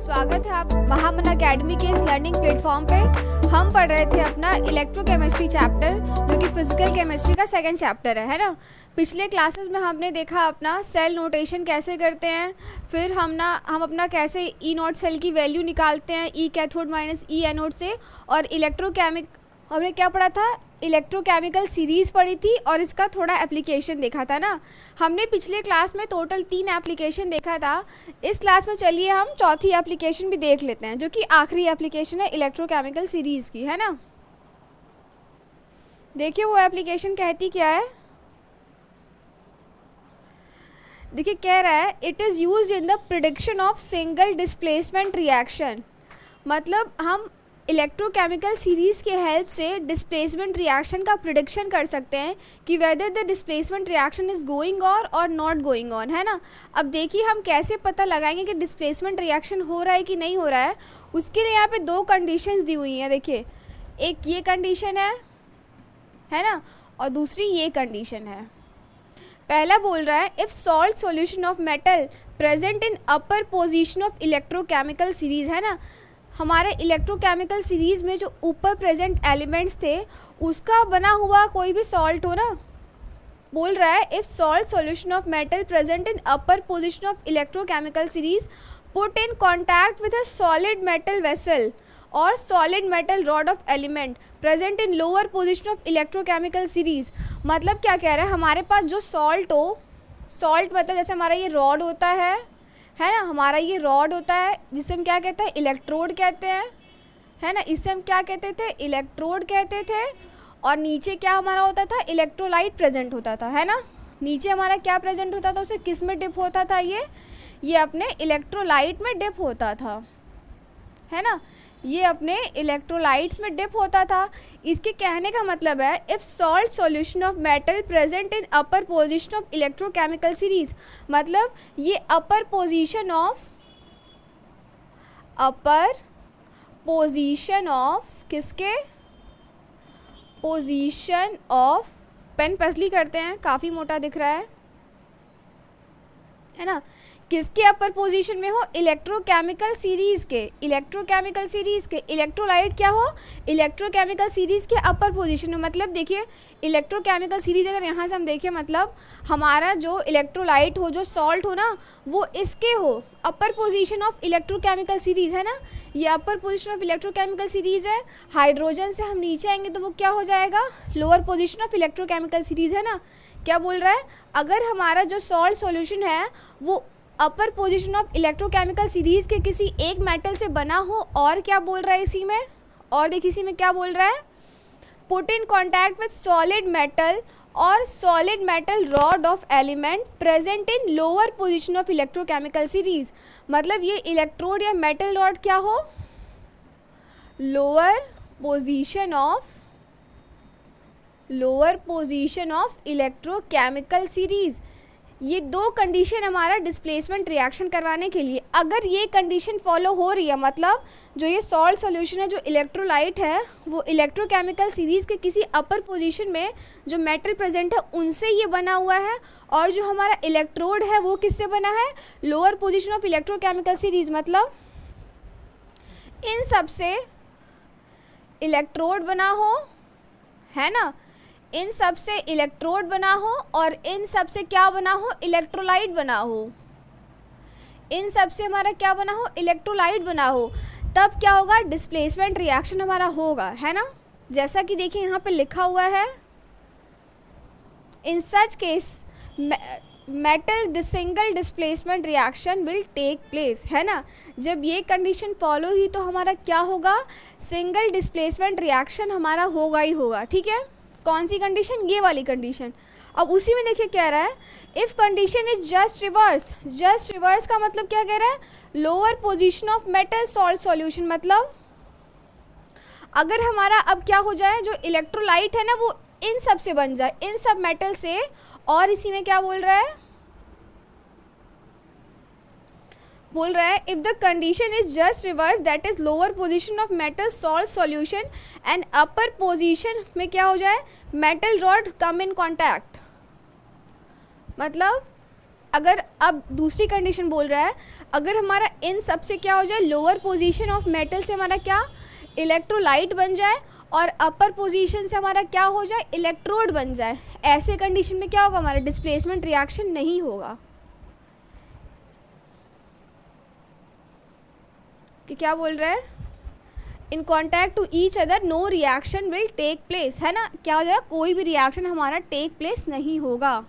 स्वागत है आप महामन अकेडमी के इस लर्निंग प्लेटफॉर्म पे। हम पढ़ रहे थे अपना इलेक्ट्रोकेमिस्ट्री चैप्टर, जो कि फिजिकल केमिस्ट्री का सेकंड चैप्टर है ना। पिछले क्लासेस में हमने देखा अपना सेल नोटेशन कैसे करते हैं, फिर हम अपना कैसे ई नॉट सेल की वैल्यू निकालते हैं ई कैथोड माइनस ई एनोड से, और हमने क्या पढ़ा था, इलेक्ट्रोकेमिकल सीरीज़ पढ़ी थी और इसका थोड़ा एप्लीकेशन देखा था ना। हमने पिछले क्लास में टोटल 3 एप्लीकेशन देखा था। इस क्लास में चलिए हम चौथी एप्लीकेशन भी देख लेते हैं, जो कि आखिरी एप्लीकेशन है इलेक्ट्रोकेमिकल सीरीज़ की, है ना। देखिए वो एप्लीकेशन कहती क्या है, देखिए कह रहा है it is used in the prediction of single displacement reaction. मतलब हम इलेक्ट्रोकेमिकल सीरीज़ के हेल्प से डिस्प्लेसमेंट रिएक्शन का प्रिडिक्शन कर सकते हैं कि whether the displacement reaction is going on और नॉट गोइंग ऑन, है ना। अब देखिए हम कैसे पता लगाएंगे कि डिस्प्लेसमेंट रिएक्शन हो रहा है कि नहीं हो रहा है। उसके लिए यहाँ पे 2 कंडीशंस दी हुई हैं। देखिए एक ये कंडीशन है ना, और दूसरी ये कंडीशन है। पहला बोल रहा है if salt solution of metal present in upper position of electrochemical series, है ना। हमारे इलेक्ट्रोकेमिकल सीरीज़ में जो ऊपर प्रेजेंट एलिमेंट्स थे उसका बना हुआ कोई भी सॉल्ट हो ना, बोल रहा है if salt solution of metal present in upper position of electrochemical series put in contact with a solid metal vessel और solid metal rod of element present in lower position of electrochemical series. मतलब क्या कह रहा है, हमारे पास जो salt हो, salt मतलब जैसे हमारा ये रॉड होता है ना, हमारा ये रॉड होता है जिसे हम क्या कहते हैं, इलेक्ट्रोड कहते हैं, है ना। इसे हम क्या कहते थे, इलेक्ट्रोड कहते थे। और नीचे क्या हमारा होता था, इलेक्ट्रोलाइट प्रेजेंट होता था, है ना। नीचे हमारा क्या प्रेजेंट होता था, उसे किस में डिप होता था, ये अपने इलेक्ट्रोलाइट में डिप होता था, है ना। ये अपने इलेक्ट्रोलाइट्स में डिप होता था। इसके कहने का मतलब है if salt solution of metal present in upper position of electrochemical series, मतलब ये अपर पोजीशन ऑफ किसके, पोजीशन ऑफ, पेन पसली करते हैं, काफ़ी मोटा दिख रहा है ना। किसके अपर पोजीशन में हो, इलेक्ट्रोकेमिकल सीरीज़ के इलेक्ट्रोलाइट क्या हो, इलेक्ट्रोकेमिकल सीरीज़ के अपर पोजीशन में। मतलब देखिए इलेक्ट्रोकेमिकल सीरीज़ अगर यहाँ से हम देखें, मतलब हमारा जो इलेक्ट्रोलाइट हो, जो सॉल्ट हो ना, वो इसके हो अपर पोजीशन ऑफ इलेक्ट्रोकेमिकल सीरीज़, है ना। ये अपर पोजीशन ऑफ इलेक्ट्रोकेमिकल सीरीज़ है। हाइड्रोजन से हम नीचे आएंगे तो वो क्या हो जाएगा, lower position of electrochemical series, है ना। क्या बोल रहा है, अगर हमारा जो सॉल्ट सॉल्यूशन है वो अपर पोजीशन ऑफ इलेक्ट्रोकेमिकल सीरीज़ के किसी एक मेटल से बना हो, और क्या बोल रहा है इसी में, और देखिए इसी में क्या बोल रहा है, put in contact with solid metal और solid metal rod of element present in lower position of electrochemical series. मतलब ये इलेक्ट्रोड या मेटल रॉड क्या हो, lower position of electrochemical series. ये 2 कंडीशन हमारा डिस्प्लेसमेंट रिएक्शन करवाने के लिए, अगर ये कंडीशन फॉलो हो रही है, मतलब जो ये सॉल्ट सॉल्यूशन है, जो इलेक्ट्रोलाइट है, वो इलेक्ट्रोकेमिकल सीरीज़ के किसी अपर पोजीशन में जो मेटल प्रेजेंट है उनसे ये बना हुआ है, और जो हमारा इलेक्ट्रोड है वो किससे बना है, lower position of electrochemical series. मतलब इन सब से इलेक्ट्रोड बना हो, है ना, इन सब से इलेक्ट्रोड बना हो, और इन सब से क्या बना हो, इलेक्ट्रोलाइट बना हो। इन सब से हमारा क्या बना हो, इलेक्ट्रोलाइट बना हो। तब क्या होगा, डिस्प्लेसमेंट रिएक्शन हमारा होगा, है ना। जैसा कि देखिए यहाँ पे लिखा हुआ है, in such case metal single displacement reaction will take place, है ना। जब ये कंडीशन फॉलो हुई तो हमारा क्या होगा, सिंगल डिस्प्लेसमेंट रिएक्शन हमारा होगा ही होगा, ठीक है। कौन सी कंडीशन, ये वाली कंडीशन। अब उसी में देखिए कह रहा है if condition is just reverse का मतलब क्या कह रहा है, lower position of metal salt solution. मतलब अगर हमारा अब क्या हो जाए, जो इलेक्ट्रोलाइट है ना वो इन सब से बन जाए, इन सब मेटल से, और इसी में क्या बोल रहा है, if the condition is just reverse, that is lower position of metal salt solution and upper position में क्या हो जाए, metal rod come in contact. मतलब अगर अब दूसरी कंडीशन बोल रहा है, अगर हमारा इन सब से क्या हो जाए, लोअर पोजीशन ऑफ मेटल से हमारा क्या इलेक्ट्रोलाइट बन जाए और अपर पोजीशन से हमारा क्या हो जाए, इलेक्ट्रोड बन जाए, ऐसे कंडीशन में क्या होगा, हमारा डिस्प्लेसमेंट रिएक्शन नहीं होगा। कि क्या बोल रहा है, in contact to each other no reaction will take place, है ना, क्या हो जाएगा, कोई भी रिएक्शन हमारा टेक प्लेस नहीं होगा।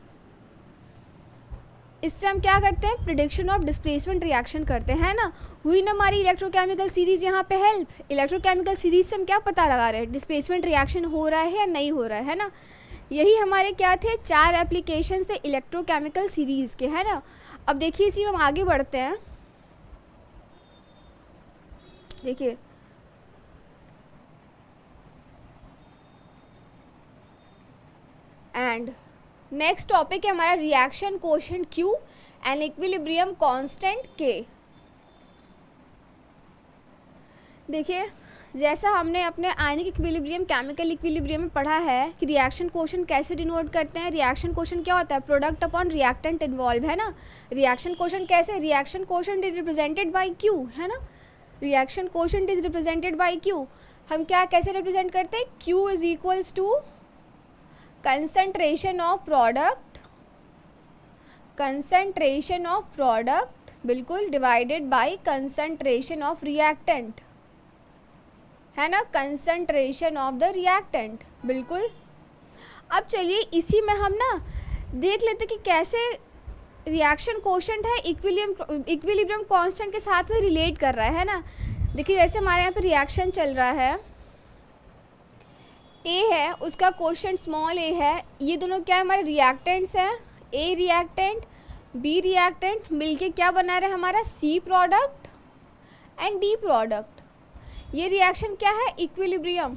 इससे हम क्या करते हैं, प्रिडिक्शन ऑफ डिस्प्लेसमेंट रिएक्शन करते हैं ना। हुई ना हमारी इलेक्ट्रोकेमिकल सीरीज यहाँ पे हेल्प। इलेक्ट्रोकेमिकल सीरीज से हम क्या पता लगा रहे हैं, डिस्प्लेसमेंट रिएक्शन हो रहा है या नहीं हो रहा है ना। यही हमारे क्या थे, 4 एप्लीकेशंस थे इलेक्ट्रोकेमिकल सीरीज के, है ना। अब देखिए इसी में हम आगे बढ़ते हैं। देखिए एंड नेक्स्ट टॉपिक है हमारा reaction coefficient Q and equilibrium constant K। देखिए जैसा हमने अपने आयनिक इक्विलिब्रियम, केमिकल इक्विलिब्रियम में पढ़ा है कि रिएक्शन कोएफिशिएंट कैसे डिनोट करते हैं। रिएक्शन कोएफिशिएंट क्या होता है, प्रोडक्ट अपॉन रिएक्टेंट इन्वॉल्व, है ना। रिएक्शन कोएफिशिएंट कैसे, reaction coefficient is represented by Q, है ना। Reaction coefficient is represented by Q। हम क्या कैसे रिप्रेजेंट करते हैं, Q is equals to concentration of product, concentration of product बिल्कुल, divided by concentration of reactant, है ना, कंसंट्रेशन ऑफ द रिएक्टेंट बिल्कुल। अब चलिए इसी में हम ना देख लेते कि कैसे रिएक्शन कोएफिशिएंट है इक्विलिब्रियम कांस्टेंट के साथ में रिलेट कर रहा है ना। देखिए जैसे हमारे यहाँ पे रिएक्शन चल रहा है, ए है, उसका कोएफिशिएंट स्मॉल ए है, ये दोनों क्या है, हमारे रिएक्टेंट्स हैं। ए रिएक्टेंट, बी रिएक्टेंट मिलके क्या बना रहे हैं, हमारा सी प्रोडक्ट एंड डी प्रोडक्ट। ये रिएक्शन क्या है, इक्विलिब्रियम।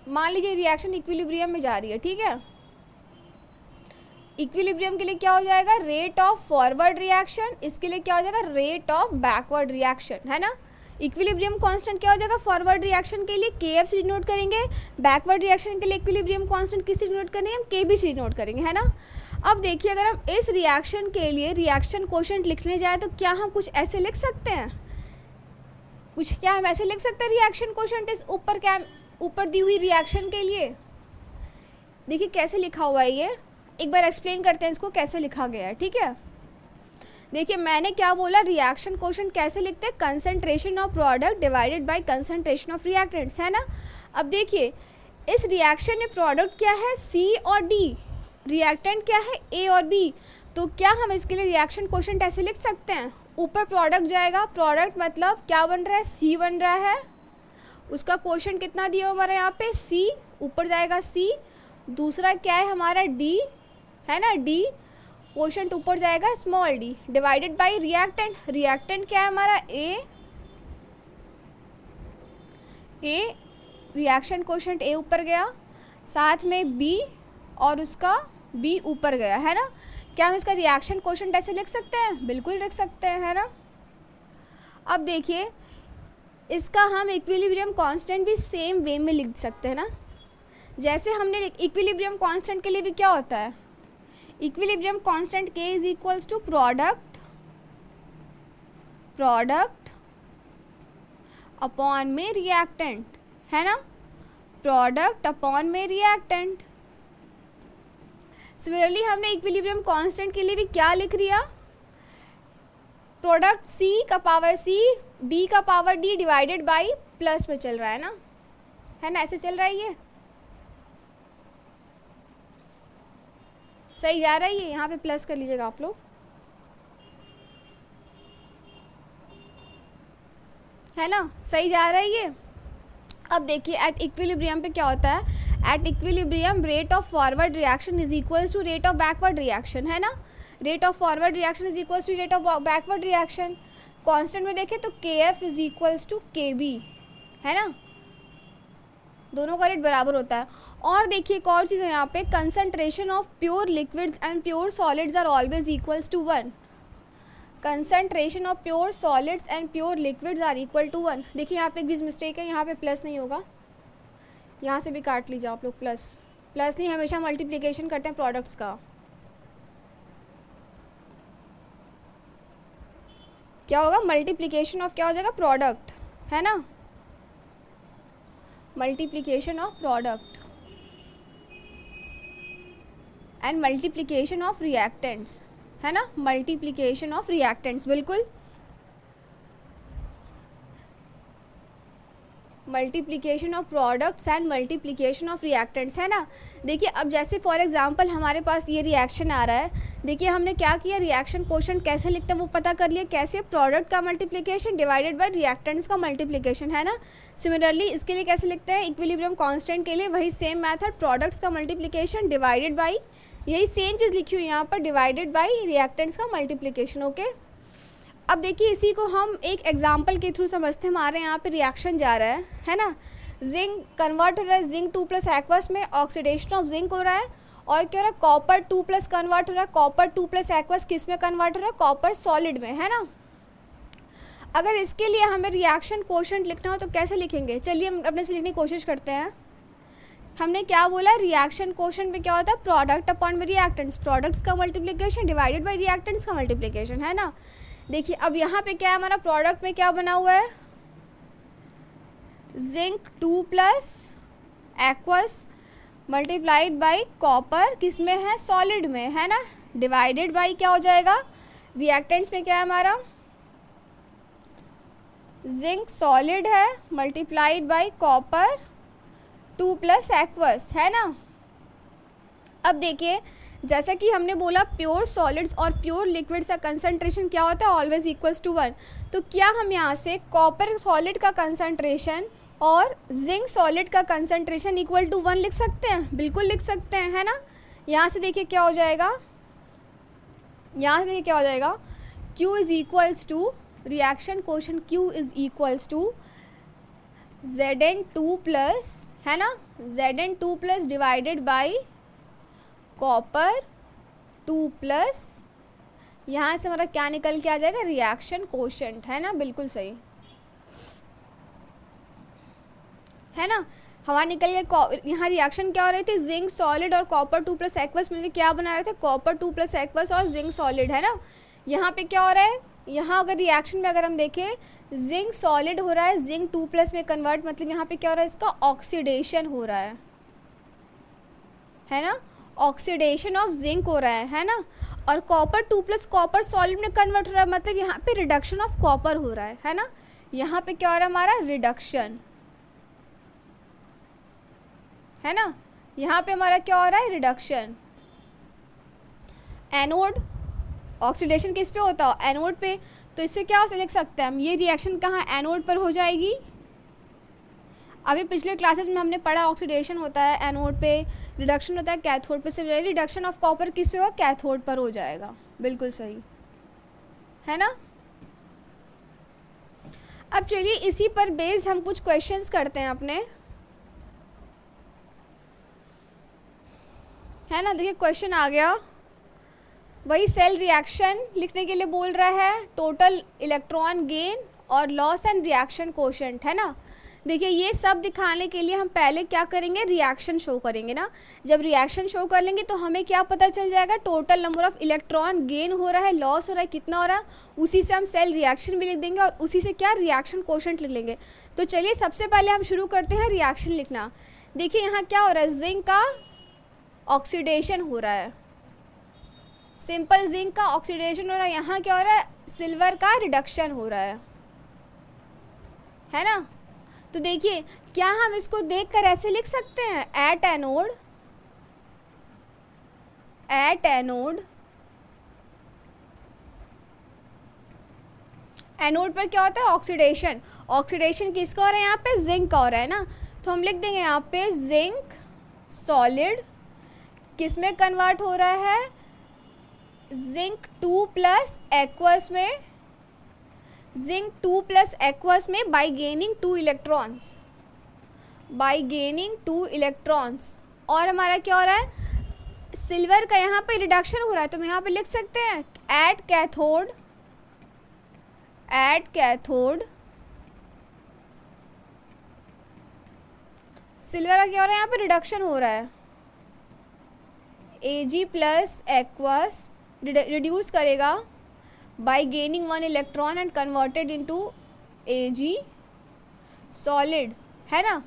मान लीजिए रिएक्शन इक्विलिब्रियम में जा रही है, ठीक है। इक्विलिब्रियम के लिए क्या हो जाएगा, रेट ऑफ फॉरवर्ड रिएक्शन, इसके लिए क्या हो जाएगा, रेट ऑफ बैकवर्ड रिएक्शन, है ना। इक्विलिब्रियम कांस्टेंट क्या हो जाएगा, फॉरवर्ड रिएक्शन के लिए KF से डिनोट करेंगे, बैकवर्ड रिएक्शन के लिए इक्विलिब्रियम कांस्टेंट किससे डिनोट करेंगे, हम KB से डिनोट करेंगे, है ना। अब देखिए अगर हम इस रिएक्शन के लिए रिएक्शन कोएफिशिएंट लिखने जाए तो क्या हम कुछ ऐसे लिख सकते हैं, कुछ क्या हम ऐसे लिख सकते हैं रिएक्शन कोएफिशिएंट इस ऊपर क्या ऊपर दी हुई रिएक्शन के लिए। देखिए कैसे लिखा हुआ है, ये एक बार एक्सप्लेन करते हैं इसको कैसे लिखा गया है, ठीक है। देखिए मैंने क्या बोला, रिएक्शन कोएफिशिएंट कैसे लिखते हैं, concentration of product divided by concentration of reactants, है ना। अब देखिए इस रिएक्शन में प्रोडक्ट क्या है, C और D, रिएक्टेंट क्या है, A और B। तो क्या हम इसके लिए रिएक्शन कोएफिशिएंट ऐसे लिख सकते हैं, ऊपर प्रोडक्ट जाएगा, प्रोडक्ट मतलब क्या बन रहा है, C बन रहा है, उसका कोएफिशिएंट कितना दिया हमारे यहाँ पे, C, ऊपर जाएगा C, दूसरा क्या है हमारा D, है ना, D, कोएफिशिएंट ऊपर जाएगा small d, divided by reactant, reactant क्या है हमारा A रिएक्शन कोएफिशिएंट A ऊपर गया, साथ में B और उसका B ऊपर गया, है ना। क्या हम इसका रिएक्शन कोएफिशिएंट ऐसे लिख सकते हैं, बिल्कुल लिख सकते हैं, है ना। अब देखिए इसका हम इक्विलिब्रियम कांस्टेंट भी सेम वे में लिख सकते हैं ना। जैसे हमने इक्विलिब्रियम कांस्टेंट के लिए भी क्या होता है, equilibrium constant K is equals to product upon में रिएक्टेंट, है ना, प्रोडक्ट अपॉन में रिएक्टेंट। सिमिलरली हमने इक्विलिब्रियम कांस्टेंट के लिए भी क्या लिख लिया, प्रोडक्ट C का पावर C, D का power D divided by plus में चल रहा है ना, ऐसे चल रहा है, ये सही जा रहा है, ये यहाँ पे प्लस कर लीजिएगा आप लोग, है ना, सही जा रहा है ये। अब देखिए एट इक्विलिब्रियम पे क्या होता है, at equilibrium rate of forward reaction is equals to rate of backward reaction, है ना। Rate of forward reaction is equals to rate of backward reaction. Constant में देखें तो KF is equals to KB, है ना, दोनों का रेट बराबर होता है। और देखिए एक और चीज़ है यहाँ पे, concentration of pure liquids and pure solids are always equals to 1। Concentration of pure solids and pure liquids are equal to 1। देखिए यहाँ पे एक चीज़ मिस्टेक है, यहाँ पे प्लस नहीं होगा, यहाँ से भी काट लीजिए आप लोग, प्लस नहीं, हमेशा मल्टीप्लिकेशन करते हैं प्रोडक्ट्स का, क्या होगा, मल्टीप्लिकेशन ऑफ क्या हो जाएगा, प्रोडक्ट, है ना, multiplication of product and multiplication of reactants, है ना, मल्टीप्लिकेशन ऑफ रिएक्टेंट्स, बिल्कुल multiplication of products and multiplication of reactants, है ना। देखिए अब जैसे फॉर एग्जांपल हमारे पास ये रिएक्शन आ रहा है, देखिए हमने क्या किया, रिएक्शन क्वोशंट कैसे लिखते हैं वो पता कर लिया, कैसे, प्रोडक्ट का मल्टीप्लिकेशन डिवाइडेड बाय रिएक्टेंट्स का मल्टीप्लिकेशन, है ना। सिमिलरली इसके लिए कैसे लिखते हैं, इक्विलिब्रियम कांस्टेंट के लिए वही सेम मेथड, प्रोडक्ट्स का मल्टीप्लिकेशन डिवाइडेड बाई, यही सेम चीज़ लिखी हुई यहाँ पर, डिवाइडेड बाई रिएक्टेंट्स का मल्टीप्लिकेशन, ओके। अब देखिए इसी को हम एक एग्जांपल के थ्रू समझते हैं। हमारे यहाँ पे रिएक्शन जा रहा है ना, जिंक कन्वर्ट हो रहा है जिंक 2 प्लस एक्वस में, ऑक्सीडेशन ऑफ जिंक हो रहा है, और क्या हो रहा है, कॉपर 2 प्लस कन्वर्ट हो रहा है, कॉपर 2 प्लस एक्वस किस में कन्वर्ट हो रहा है, कॉपर सॉलिड में, है ना। अगर इसके लिए हमें रिएक्शन क्वोशंट लिखना हो तो कैसे लिखेंगे, चलिए हम अपने से लिखने की कोशिश करते हैं। हमने क्या बोला, रिएक्शन क्वोशंट में क्या होता है, प्रोडक्ट अपॉन में रिएक्टेंट्स, प्रोडक्ट्स का मल्टीप्लिकेशन डिवाइडेड बाई रिएक्टेंट्स का मल्टीप्लिकेशन, है ना। देखिए अब यहाँ पे क्या है, हमारा प्रोडक्ट में क्या बना हुआ है, zinc 2 plus aqueous multiplied by copper किस में है, सॉलिड में, है ना, डिवाइडेड बाई क्या हो जाएगा, रिएक्टेंट्स में क्या है हमारा, जिंक सॉलिड है multiplied by copper 2 plus aqueous, है ना। अब देखिए जैसा कि हमने बोला प्योर सॉलिड्स और प्योर लिक्विड्स का कंसंट्रेशन क्या होता है, ऑलवेज इक्वल्स टू 1, तो क्या हम यहाँ से कॉपर सॉलिड का कंसंट्रेशन और जिंक सॉलिड का कंसंट्रेशन इक्वल टू 1 लिख सकते हैं, बिल्कुल लिख सकते हैं, है ना। यहाँ से देखिए क्या हो जाएगा, यहाँ से देखिए क्या हो जाएगा, Q is equals to reaction quotient, Q is equals to Zn2 plus, है ना, Zn2 plus divided by copper 2 plus, यहाँ से हमारा क्या निकल के आ जाएगा, रिएक्शन क्वोशंट, है ना, बिल्कुल सही, है ना। हमारा निकल गया, यहाँ रिएक्शन क्या हो रही थी, जिंक सॉलिड और कॉपर 2 प्लस एक्वस मिलकर क्या बना रहे थे, कॉपर 2 प्लस एक्वस और जिंक सॉलिड, है ना। यहाँ पे क्या हो रहा है, यहाँ अगर रिएक्शन में अगर हम देखें, जिंक सॉलिड हो रहा है जिंक 2 प्लस में कन्वर्ट, मतलब यहाँ पे क्या हो रहा है, इसका ऑक्सीडेशन हो रहा है ना, ऑक्सीडेशन ऑफ जिंक हो रहा है ना। और कॉपर 2 प्लस कॉपर सॉलिड में कन्वर्ट हो रहा है, मतलब यहाँ पे रिडक्शन ऑफ कॉपर हो रहा है ना। यहाँ पे क्या हो रहा है हमारा, रिडक्शन, है ना, यहाँ पे हमारा क्या हो रहा है, रिडक्शन। एनोड ऑक्सीडेशन किस पे होता है, एनोड पे, तो इससे क्या लिख सकते हैं हम, ये रिएक्शन कहाँ, एनोड पर हो जाएगी। अभी पिछले क्लासेस में हमने पढ़ा ऑक्सीडेशन होता है एनोड पे, रिडक्शन होता है कैथोड पे, से रिडक्शन ऑफ कॉपर किस पे होगा, कैथोड पर हो जाएगा, बिल्कुल सही, है ना। अब चलिए इसी पर बेस्ड हम कुछ क्वेश्चंस करते हैं अपने, है ना। देखिए क्वेश्चन आ गया, वही सेल रिएक्शन लिखने के लिए बोल रहा है, टोटल इलेक्ट्रॉन गेन और लॉस एंड रिएक्शन क्वोशंट, है ना। देखिए ये सब दिखाने के लिए हम पहले क्या करेंगे, रिएक्शन शो करेंगे ना। जब रिएक्शन शो कर लेंगे तो हमें क्या पता चल जाएगा, total number of electron gain हो रहा है, लॉस हो रहा है, कितना हो रहा है, उसी से हम सेल रिएक्शन भी लिख देंगे और उसी से क्या, रिएक्शन क्वोशंट लिख लेंगे। तो चलिए सबसे पहले हम शुरू करते हैं रिएक्शन लिखना। देखिए यहाँ क्या हो रहा है, जिंक का ऑक्सीडेशन हो रहा है, सिंपल जिंक का ऑक्सीडेशन हो रहा है। यहाँ क्या हो रहा है, सिल्वर का रिडक्शन हो रहा है ना। तो देखिए क्या हम इसको देखकर ऐसे लिख सकते हैं, एट एनोड पर क्या होता है, ऑक्सीडेशन, ऑक्सीडेशन किसका हो रहा है, यहाँ पे जिंक का हो रहा है ना। तो हम लिख देंगे यहाँ पे जिंक सॉलिड किस में कन्वर्ट हो रहा है, जिंक 2 प्लस एक्वस में, जिंक 2 प्लस एक्वस में बाई गेनिंग 2 इलेक्ट्रॉन्स, और हमारा क्या हो रहा है, सिल्वर का यहाँ पे रिडक्शन हो रहा है। तो हम यहाँ पे लिख सकते हैं एट कैथोड सिल्वर का क्या हो रहा है, यहाँ पे रिडक्शन हो रहा है, Ag प्लस एक्वस रिड्यूस करेगा bye gaining 1 electron and converted into Ag solid, है ना।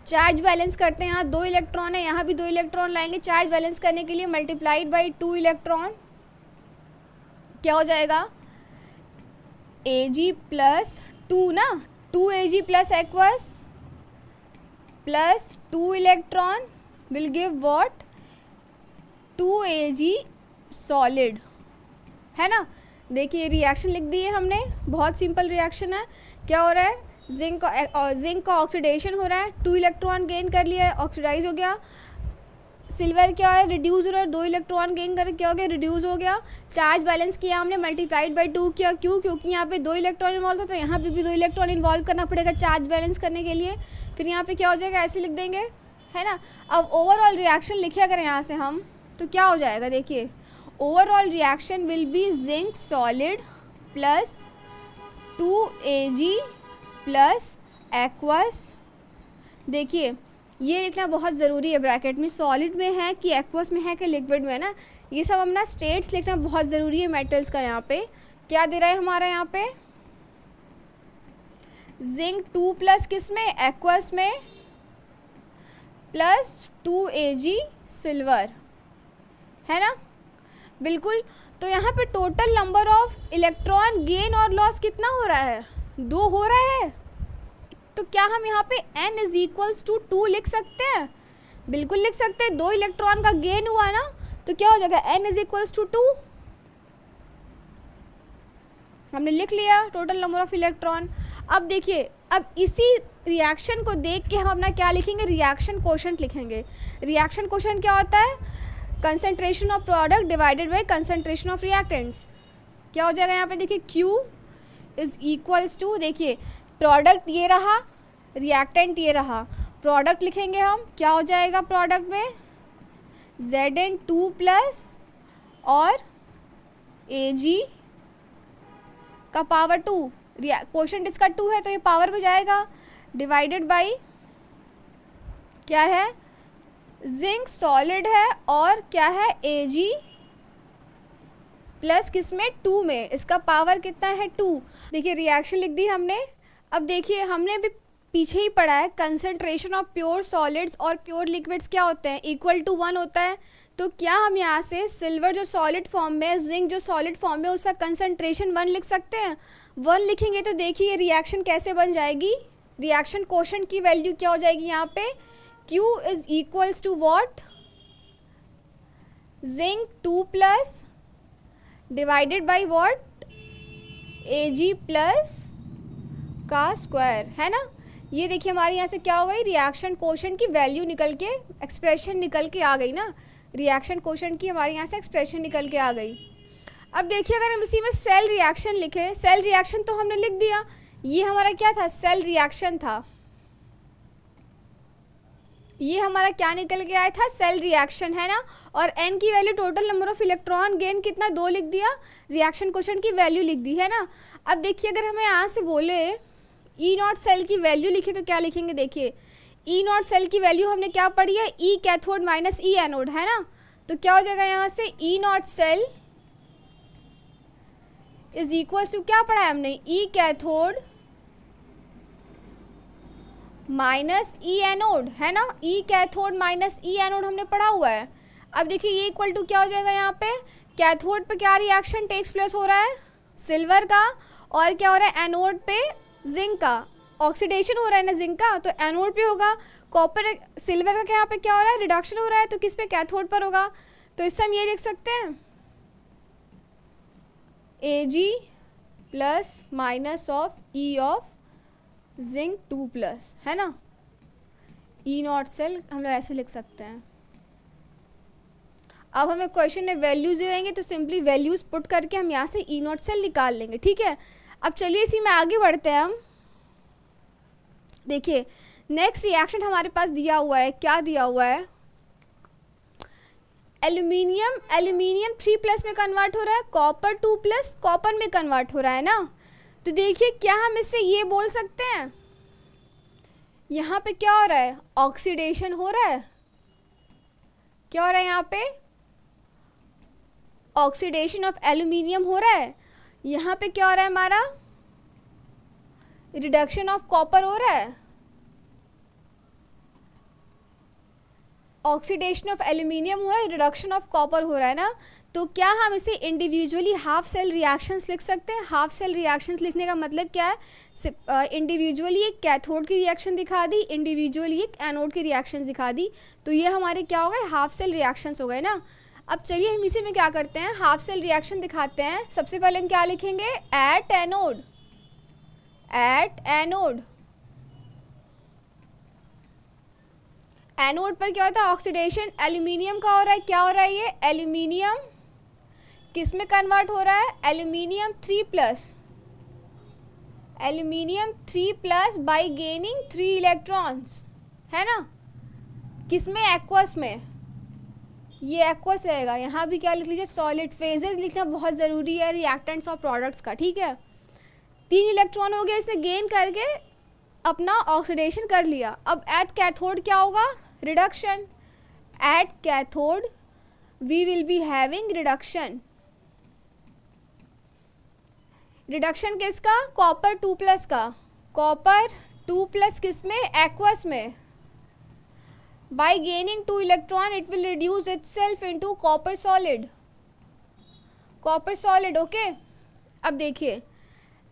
चार्ज बैलेंस करते हैं, यहाँ 2 इलेक्ट्रॉन है, यहाँ भी 2 इलेक्ट्रॉन लाएंगे। चार्ज बैलेंस करने के लिए मल्टीप्लाइड बाई 2 इलेक्ट्रॉन, क्या हो जाएगा Ag प्लस 2 ना, 2 Ag plus aqueous plus 2 electron will give what 2 Ag solid, है ना। देखिए रिएक्शन लिख दी है हमने, बहुत सिंपल रिएक्शन है। क्या हो रहा है, जिंक का ऑक्सीडेशन हो रहा है, 2 इलेक्ट्रॉन गेन कर लिया है, ऑक्सीडाइज हो गया। सिल्वर क्या है, रिड्यूस हो रहा है, 2 इलेक्ट्रॉन गेन कर क्या हो गया, रिड्यूस हो गया। चार्ज बैलेंस किया हमने, मल्टीप्लाइड बाई 2 किया, क्यों, क्योंकि यहाँ पे 2 इलेक्ट्रॉन इन्वॉल्व होता है, यहाँ पे भी 2 इलेक्ट्रॉन इन्वॉल्व करना पड़ेगा चार्ज बैलेंस करने के लिए। फिर यहाँ पे क्या हो जाएगा, ऐसे लिख देंगे, है ना। अब ओवरऑल रिएक्शन लिखे अगर यहाँ से हम, तो क्या हो जाएगा, देखिए overall reaction will be zinc solid plus 2 Ag plus aqueous. देखिए ये लिखना बहुत ज़रूरी है ब्रैकेट में, सॉलिड में है कि एक्वस में है कि लिक्विड में है ना, ये सब अपना स्टेट्स लिखना बहुत ज़रूरी है मेटल्स का। यहाँ पे क्या दे रहा है हमारा, यहाँ पे जिंक 2 प्लस किस में, एक्वस में, प्लस 2 Ag सिल्वर, है ना, बिल्कुल। तो यहाँ पे total number of electron gain और लॉस कितना हो रहा है, 2 हो रहा है। तो क्या हम यहाँ पे n इज इक्वल्स टू 2 लिख सकते हैं, बिल्कुल लिख सकते हैं। 2 इलेक्ट्रॉन का गेन हुआ ना, तो क्या हो जाएगा n इज इक्वल्स टू 2, हमने लिख लिया टोटल नंबर ऑफ इलेक्ट्रॉन। अब देखिए, अब इसी रिएक्शन को देख के हम अपना क्या लिखेंगे, रिएक्शन कोशेंट लिखेंगे। रिएक्शन कोशेंट क्या होता है, concentration of product divided by concentration of reactants. क्या हो जाएगा यहाँ पे, देखिए Q इज इक्वल्स टू, देखिए प्रोडक्ट ये रहा, रिएक्टेंट ये रहा, प्रोडक्ट लिखेंगे हम, क्या हो जाएगा प्रोडक्ट में Zn2 प्लस और Ag का पावर 2, क्वोशेंट इसका 2 है तो ये पावर में जाएगा, डिवाइडेड बाई क्या है, जिंक सॉलिड है और क्या है Ag प्लस किस में 2 में, इसका पावर कितना है 2। देखिए रिएक्शन लिख दी हमने। अब देखिए हमने भी पीछे ही पढ़ा है, कंसंट्रेशन ऑफ प्योर सॉलिड्स और प्योर लिक्विड्स क्या होते हैं, इक्वल टू 1 होता है। तो क्या हम यहाँ से सिल्वर जो सॉलिड फॉर्म में है, जिंक जो सॉलिड फॉर्म में है, उसका कंसंट्रेशन 1 लिख सकते हैं। 1 लिखेंगे तो देखिए रिएक्शन कैसे बन जाएगी, रिएक्शन कोशेंट की वैल्यू क्या हो जाएगी यहाँ पे, Q is equals to what, zinc 2 plus divided by what Ag plus का स्क्वायर, है ना। ये देखिए हमारे यहाँ से क्या हो गई, रिएक्शन कोशेंट की वैल्यू निकल के, एक्सप्रेशन निकल के आ गई ना, रिएक्शन कोशेंट की हमारे यहाँ से एक्सप्रेशन निकल के आ गई। अब देखिए अगर हम इसी में सेल रिएक्शन लिखे, सेल रिएक्शन तो हमने लिख दिया, ये हमारा क्या था, सेल रिएक्शन था, ये हमारा क्या निकल के आया था, सेल रिएक्शन, है ना। और n की value total number of electron gain कितना 2 लिख दिया, रिएक्शन कोशेंट की वैल्यू लिख दी, है ना। अब देखिए अगर हमें यहाँ से बोले E0 सेल की वैल्यू लिखे तो क्या लिखेंगे, देखिए E0 सेल की वैल्यू हमने क्या पढ़ी है, E cathode minus E anode, है ना। तो क्या हो जाएगा यहाँ से, E0 cell is equal to क्या पढ़ा है हमने, E cathode minus E anode, है ना। E cathode minus E anode हमने पढ़ा हुआ है। अब देखिए ये इक्वल टू क्या हो जाएगा, यहाँ पे कैथोड पे क्या रिएक्शन टेक्स प्लेस हो रहा है, सिल्वर का, और क्या हो रहा है एनोड पे जिंक का, ऑक्सीडेशन हो रहा है ना जिंक का, तो एनोड पे होगा। कॉपर सिल्वर का क्या यहाँ पे क्या हो रहा है, रिडक्शन हो रहा है, तो किस पे, कैथोड पर होगा। तो इससे हम ये लिख सकते हैं Ag plus minus of E of zinc 2 plus, है ना। E0 सेल हम लोग ऐसे लिख सकते हैं। अब हमें क्वेश्चन में वैल्यूज रहेंगे तो सिंपली वैल्यूज पुट करके हम यहाँ से E0 सेल निकाल लेंगे, ठीक है। अब चलिए इसी में आगे बढ़ते हैं हम। देखिए नेक्स्ट रिएक्शन हमारे पास दिया हुआ है, क्या दिया हुआ है, एल्यूमिनियम 3 प्लस में कन्वर्ट हो रहा है, कॉपर 2 प्लस कॉपर में कन्वर्ट हो रहा है ना। तो देखिए क्या हम इससे ये बोल सकते हैं, यहाँ पे क्या हो रहा है, ऑक्सीडेशन हो रहा है, क्या हो रहा है यहाँ पे, ऑक्सीडेशन ऑफ एल्यूमिनियम हो रहा है। यहाँ पे क्या हो रहा है हमारा, रिडक्शन ऑफ कॉपर हो रहा है, ऑक्सीडेशन ऑफ एल्यूमिनियम हो रहा है, रिडक्शन ऑफ कॉपर हो रहा है ना। तो क्या हम इसे इंडिविजुअली हाफ सेल रिएक्शंस लिख सकते हैं? हाफ सेल रिएक्शंस लिखने का मतलब क्या है, इंडिविजुअली एक कैथोड की रिएक्शन दिखा दी, इंडिविजुअली एक एनोड की रिएक्शन दिखा दी, तो ये हमारे क्या हो गए, हाफ सेल रिएक्शंस हो गए ना। अब चलिए हम इसी में क्या करते हैं, हाफ सेल रिएक्शन दिखाते हैं। सबसे पहले हम क्या लिखेंगे, eight anode, at anode, anode पर क्या होता है, ऑक्सीडेशन, एल्यूमिनियम का हो रहा है, क्या हो रहा है ये, एल्यूमिनियम किस में कन्वर्ट हो रहा है, aluminium 3+, aluminium 3+ bye gaining 3 electrons, है ना, किस में, एक्वस में, ये एक्वस रहेगा। यहाँ भी क्या लिख लीजिए, सॉलिड। फेजेस लिखना बहुत ज़रूरी है रिएक्टेंट्स और प्रोडक्ट्स का, ठीक है। 3 इलेक्ट्रॉन हो गया, इसने गेन करके अपना ऑक्सीडेशन कर लिया। अब एट कैथोड क्या होगा, reduction, at cathode we will be having reduction, reduction किसका, कॉपर 2+ का, कॉपर 2+ किस में, एक्वस में, by gaining 2 electron it will reduce itself into copper solid, copper solid, okay. अब देखिए,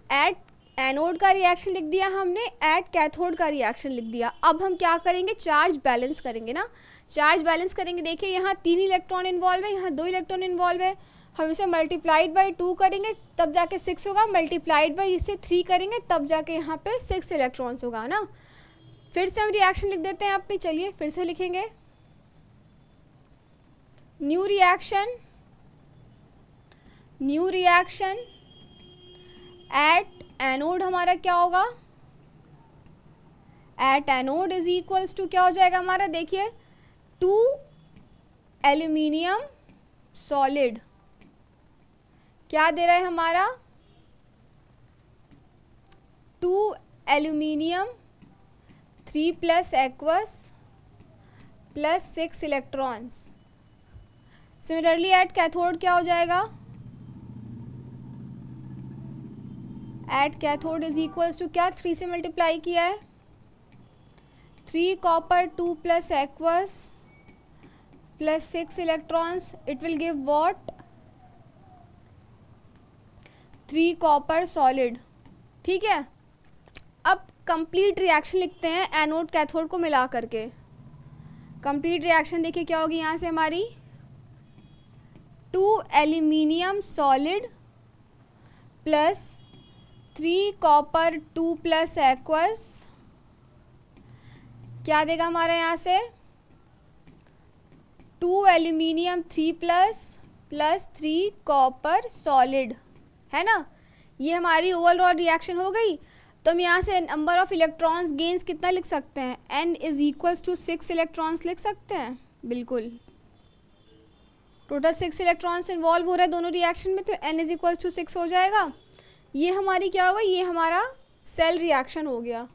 एट एनोड का रिएक्शन लिख दिया हमने, एट कैथोड का रिएक्शन लिख दिया। अब हम क्या करेंगे, चार्ज बैलेंस करेंगे ना, चार्ज बैलेंस करेंगे। देखिए यहाँ 3 इलेक्ट्रॉन इन्वॉल्व है, यहाँ 2 इलेक्ट्रॉन इन्वॉल्व है, हम इसे मल्टीप्लाइड बाई 2 करेंगे तब जाके 6 होगा, मल्टीप्लाइड बाई इसे 3 करेंगे तब जाके यहाँ पे 6 इलेक्ट्रॉन्स होगा ना। फिर से हम रिएक्शन लिख देते हैं अपनी, चलिए फिर से लिखेंगे, new reaction, new reaction, at anode हमारा क्या होगा, at anode is equals to क्या हो जाएगा हमारा, देखिए 2 एल्यूमिनियम सॉलिड, क्या दे रहा है हमारा, 2 aluminium 3+ aqueous plus 6 electrons. Similarly at cathode क्या हो जाएगा, at cathode is equals to क्या, 3 से मल्टीप्लाई किया है, 3 copper 2+ aqueous plus 6 electrons, it will give what, 3 copper solid, ठीक है। अब कंप्लीट रिएक्शन लिखते हैं एनोड कैथोड को मिला करके। कंप्लीट रिएक्शन देखिए क्या होगी यहाँ से हमारी, 2 aluminium solid plus 3 copper 2+ aqueous, क्या देगा हमारा यहाँ से, 2 एल्यूमिनियम 3+ प्लस 3 कॉपर सॉलिड, है ना। ये हमारी ओवरऑल रिएक्शन हो गई। तो हम यहाँ से नंबर ऑफ इलेक्ट्रॉन्स गेन्स कितना लिख सकते हैं, n is equals to 6 electrons लिख सकते हैं, बिल्कुल। टोटल 6 इलेक्ट्रॉन्स इन्वॉल्व हो रहे हैं दोनों रिएक्शन में, तो n इज इक्वल्स टू 6 हो जाएगा। ये हमारी क्या होगा, ये हमारा सेल रिएक्शन हो गया,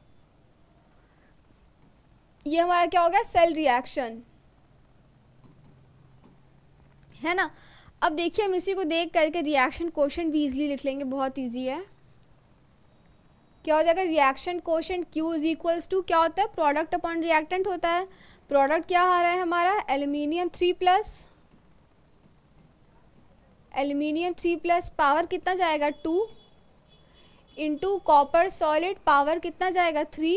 ये हमारा क्या हो गया, सेल रिएक्शन, है ना। अब देखिए हम इसी को देख करके रिएक्शन कोशेंट भी इजीली लिख लेंगे, बहुत इजी है। क्या हो जाएगा, reaction quotient Q is equals to क्या होता है, प्रोडक्ट अपॉन रिएक्टेंट होता है। प्रोडक्ट क्या आ रहा है हमारा, एल्यूमिनियम 3+, एल्यूमिनियम 3+ पावर कितना जाएगा 2 इंटू कॉपर सॉलिड पावर कितना जाएगा 3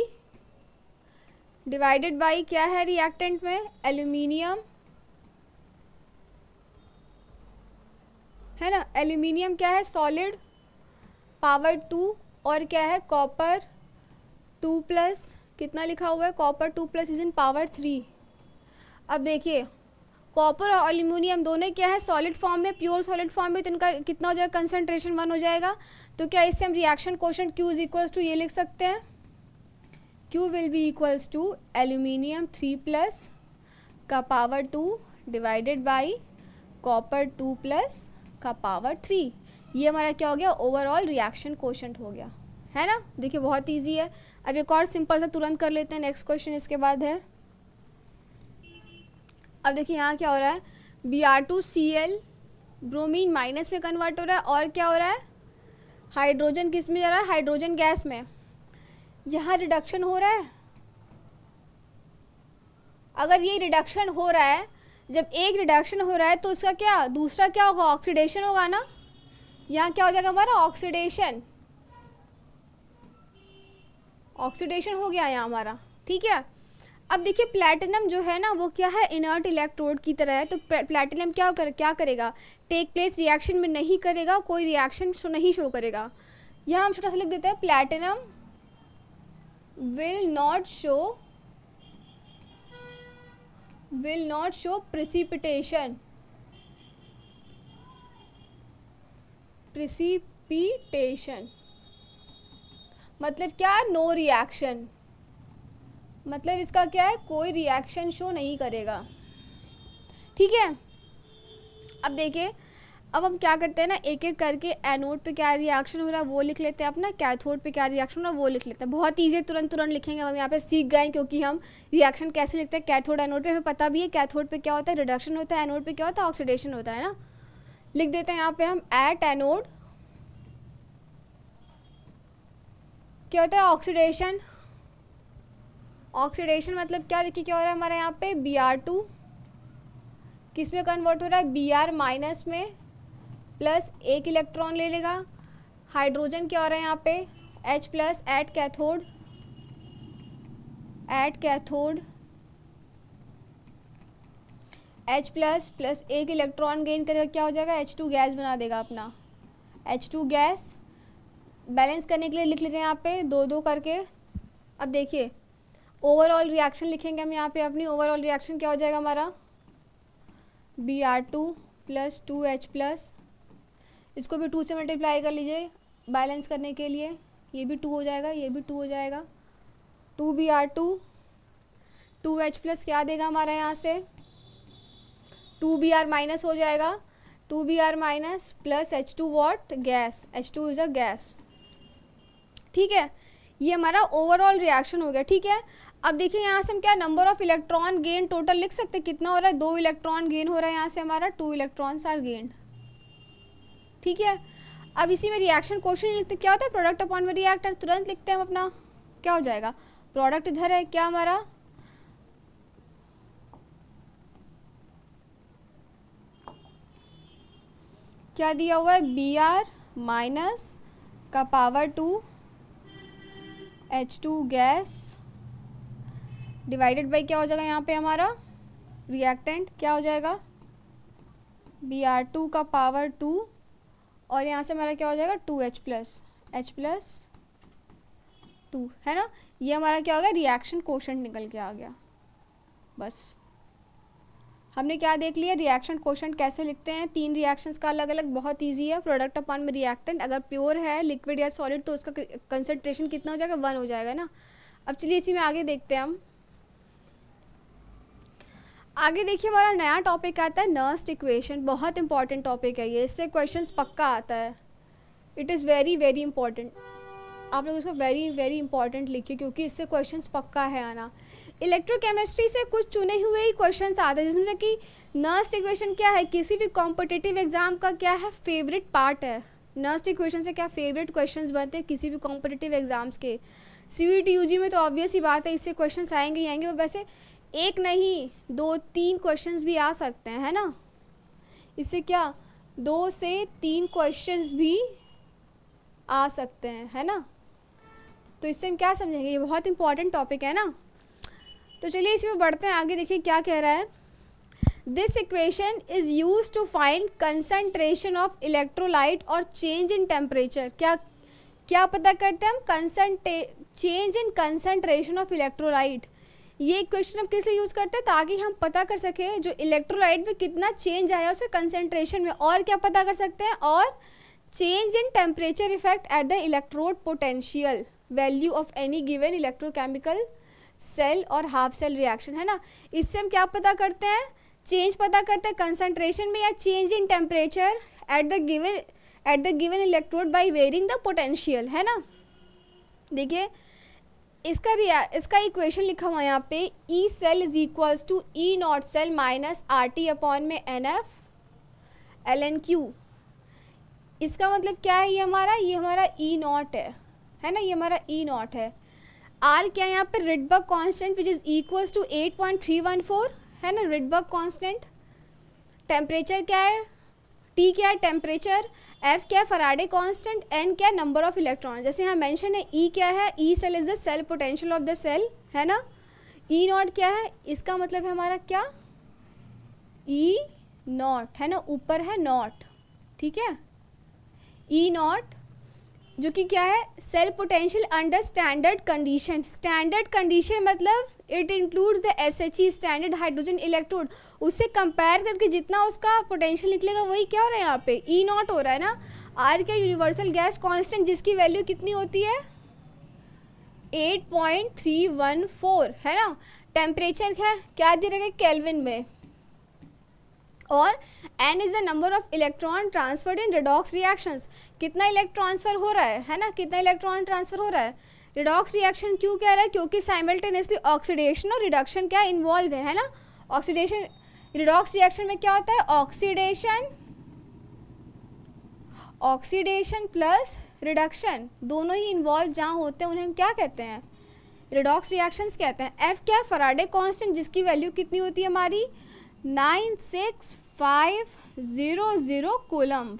डिवाइडेड बाई क्या है रिएक्टेंट में, एल्यूमिनियम, है ना, एल्यूमिनियम क्या है सॉलिड पावर 2 और क्या है कॉपर 2+ कितना लिखा हुआ है, कॉपर 2+ इज इन पावर 3। अब देखिए कॉपर और एल्यूमिनियम दोनों क्या है सॉलिड फॉर्म में, प्योर सॉलिड फॉर्म में, तो इनका कितना हो जाएगा, कंसंट्रेशन 1 हो जाएगा। तो क्या इससे हम reaction quotient Q is equals to ये लिख सकते हैं, Q will be equals to aluminium 3+ का पावर 2 डिवाइडेड बाई कॉपर 2+ का पावर 3। ये हमारा क्या हो गया, ओवरऑल रिएक्शन कोशेंट हो गया, है ना। देखिए बहुत इजी है। अब एक और सिंपल सा तुरंत कर लेते हैं, नेक्स्ट क्वेश्चन इसके बाद है। अब देखिए यहाँ क्या हो रहा है, Br2Cl ब्रोमीन माइनस में कन्वर्ट हो रहा है, और क्या हो रहा है, हाइड्रोजन किस में जा रहा है, हाइड्रोजन गैस में। यहाँ रिडक्शन हो रहा है। अगर ये रिडक्शन हो रहा है, जब एक रिडक्शन हो रहा है तो उसका क्या दूसरा क्या होगा, ऑक्सीडेशन होगा ना। यहाँ क्या हो जाएगा हमारा, ऑक्सीडेशन, ऑक्सीडेशन हो गया यहाँ हमारा, ठीक है। अब देखिए प्लैटिनम जो है ना वो क्या है, इनर्ट इलेक्ट्रोड की तरह है। तो प्लैटिनम क्या करेगा, टेक प्लेस रिएक्शन में नहीं करेगा, कोई रिएक्शन नहीं शो करेगा। यहाँ हम छोटा सा लिख देते हैं, platinum will not show precipitation, मतलब क्या, नो रिएक्शन, मतलब इसका क्या है, कोई रिएक्शन शो नहीं करेगा, ठीक है। अब देखिए, अब हम क्या करते हैं ना, एक एक करके एनोड पे क्या रिएक्शन हो रहा है वो लिख लेते हैं अपना, कैथोड पे क्या रिएक्शन हो रहा है वो लिख लेते हैं। बहुत ईजी, तुरंत लिखेंगे, हम यहाँ पे सीख गए क्योंकि हम रिएक्शन कैसे लिखते हैं कैथोड एनोड पे हमें पता भी है। कैथोड पे क्या होता है, रिडक्शन होता है, एनोड पे क्या होता है, ऑक्सीडेशन होता है ना। लिख देते हैं यहाँ पे हम, एट एनोड क्या होता है, ऑक्सीडेशन। ऑक्सीडेशन मतलब क्या, देखिए क्या हो रहा है हमारे यहाँ पे, Br2 किस में कन्वर्ट हो रहा है, Br माइनस में, प्लस एक इलेक्ट्रॉन ले लेगा। हाइड्रोजन क्या हो रहा है यहाँ पे, H plus at cathode, H plus plus एक इलेक्ट्रॉन गेन करेगा, क्या हो जाएगा, H2 गैस बना देगा अपना, H2 गैस। बैलेंस करने के लिए लिख लीजिए यहाँ पे दो दो करके। अब देखिए ओवरऑल रिएक्शन लिखेंगे हम यहाँ पे, अपनी ओवरऑल रिएक्शन क्या हो जाएगा हमारा, Br2 प्लस 2H प्लस, इसको भी 2 से मल्टीप्लाई कर लीजिए बैलेंस करने के लिए, ये भी 2 हो जाएगा, ये भी 2 हो जाएगा। 2Br2 2H प्लस क्या देगा हमारा यहाँ से, 2Br माइनस हो जाएगा, 2Br minus plus H2 what, gas, H2 is a gas, ठीक है। ये हमारा ओवरऑल रिएक्शन हो गया, ठीक है। अब देखिए यहाँ से हम क्या, number of electron gain total लिख सकते हैं, कितना हो रहा है, 2 इलेक्ट्रॉन गेन हो रहा है यहाँ से हमारा, 2 इलेक्ट्रॉन्स आर गेन्ड, ठीक है। अब इसी में रिएक्शन क्वोशिएंट लिखते, क्या होता है, प्रोडक्ट अपॉन में रिएक्टर, तुरंत लिखते हैं हम अपना, क्या हो जाएगा, प्रोडक्ट इधर है, क्या हमारा, क्या दिया हुआ है, Br माइनस का power 2 H2 gas divided by क्या हो जाएगा यहाँ पे हमारा रिएक्टेंट, क्या हो जाएगा, Br2 का पावर 2 और यहाँ से हमारा क्या हो जाएगा 2H प्लस H प्लस 2, है ना। ये हमारा क्या हो गया, रिएक्शन क्वोशिएंट निकल के आ गया। बस हमने क्या देख लिया, रिएक्शन क्वोशिएंट कैसे लिखते हैं, 3 रिएक्शंस का अलग अलग, बहुत इजी है। प्रोडक्ट अपॉन में रिएक्टेंट, अगर प्योर है लिक्विड या सॉलिड तो उसका कंसंट्रेशन कितना हो जाएगा, 1 हो जाएगा ना। अब चलिए इसी में आगे देखते हैं हम। आगे देखिए हमारा नया टॉपिक आता है नर्स्ट इक्वेशन, बहुत इंपॉर्टेंट टॉपिक है ये, इससे क्वेश्चंस पक्का आता है। It is very very important, आप लोग इसको वेरी वेरी इंपॉर्टेंट लिखिए क्योंकि इससे क्वेश्चंस पक्का है आना। इलेक्ट्रोकेमिस्ट्री से कुछ चुने हुए ही क्वेश्चंस आते हैं, जिसमें कि नर्स्ट इक्वेशन क्या है, किसी भी कॉम्पिटिटिव एग्जाम का क्या है, फेवरेट पार्ट है। नर्स्ट इक्वेशन से क्या फेवरेट क्वेश्चंस बनते हैं किसी भी कॉम्पिटिटिव एग्जाम्स के। CUET UG में तो ऑब्वियस ही बात है, इससे क्वेश्चंस आएंगे ही आएंगे, और वैसे एक नहीं 2-3 क्वेश्चंस भी आ सकते हैं, है ना। इससे क्या 2 से 3 क्वेश्चंस भी आ सकते हैं, है ना। तो इससे हम क्या समझेंगे, ये बहुत इंपॉर्टेंट टॉपिक है ना। तो चलिए इसमें बढ़ते हैं आगे, देखिए क्या कह रहा है। This equation is use to find concentration of electrolyte और चेंज इन टेम्परेचर। क्या पता करते हैं हम, change in concentration of electrolyte. ये इक्वेशन हम किस लिए यूज़ करते हैं, ताकि हम पता कर सकें जो इलेक्ट्रोलाइट में कितना चेंज आया उसके कंसंट्रेशन में, और क्या पता कर सकते हैं, और change in temperature effect at the electrode potential value of any given electrochemical cell और हाफ सेल रिएक्शन, है ना। इससे हम क्या पता करते हैं, चेंज पता करते हैं कंसंट्रेशन में या change in temperature at the given electrode by varying the potential, है ना। देखिए इसका इक्वेशन लिखा हुआ है यहाँ पे, E cell is equals to E naught cell minus RT upon में NF ln Q। इसका मतलब क्या है, ये हमारा ई नॉट है ना, ये हमारा ई नॉट है। आर क्या है यहाँ पे, Rydberg constant which is equals to 8.314 है ना, रिडबर्ग कांस्टेंट। टेम्परेचर क्या है, टी क्या है टेम्परेचर, एफ क्या है फैराडे कांस्टेंट, एन क्या है नंबर ऑफ इलेक्ट्रॉन। जैसे यहाँ मेंशन है ई क्या है, E cell is the cell potential of the cell है ना। ई नॉट क्या है, इसका मतलब है हमारा क्या, ई नॉट है ना, ऊपर है नॉट, ठीक है। ई नॉट जो कि क्या है, cell potential under standard condition. Standard condition मतलब it includes the SHE standard hydrogen electrode. उससे कंपेयर करके जितना उसका पोटेंशियल निकलेगा वही क्या हो रहा है यहाँ पे, ई नॉट हो रहा है ना। आर क्या, यूनिवर्सल गैस कांस्टेंट जिसकी वैल्यू कितनी होती है 8.314 है ना। टेम्परेचर क्या दे रखा है केल्विन में, और n is the number of electron transferred in redox reactions. कितना इलेक्ट्रॉन ट्रांसफर हो रहा है ना, कितना इलेक्ट्रॉन ट्रांसफर हो रहा है। रिडॉक्स रिएक्शन क्यों कह रहा है, क्योंकि साइमल्टेनियसली ऑक्सीडेशन और रिडक्शन क्या इन्वॉल्व है ना। ऑक्सीडेशन, रिडॉक्स रिएक्शन में क्या होता है, ऑक्सीडेशन प्लस रिडक्शन दोनों ही इन्वॉल्व जहाँ होते हैं उन्हें हम क्या कहते हैं, रिडॉक्स रिएक्शंस कहते हैं। एफ क्या, फैराडे कांस्टेंट जिसकी वैल्यू कितनी होती है हमारी 96500 कूलम्ब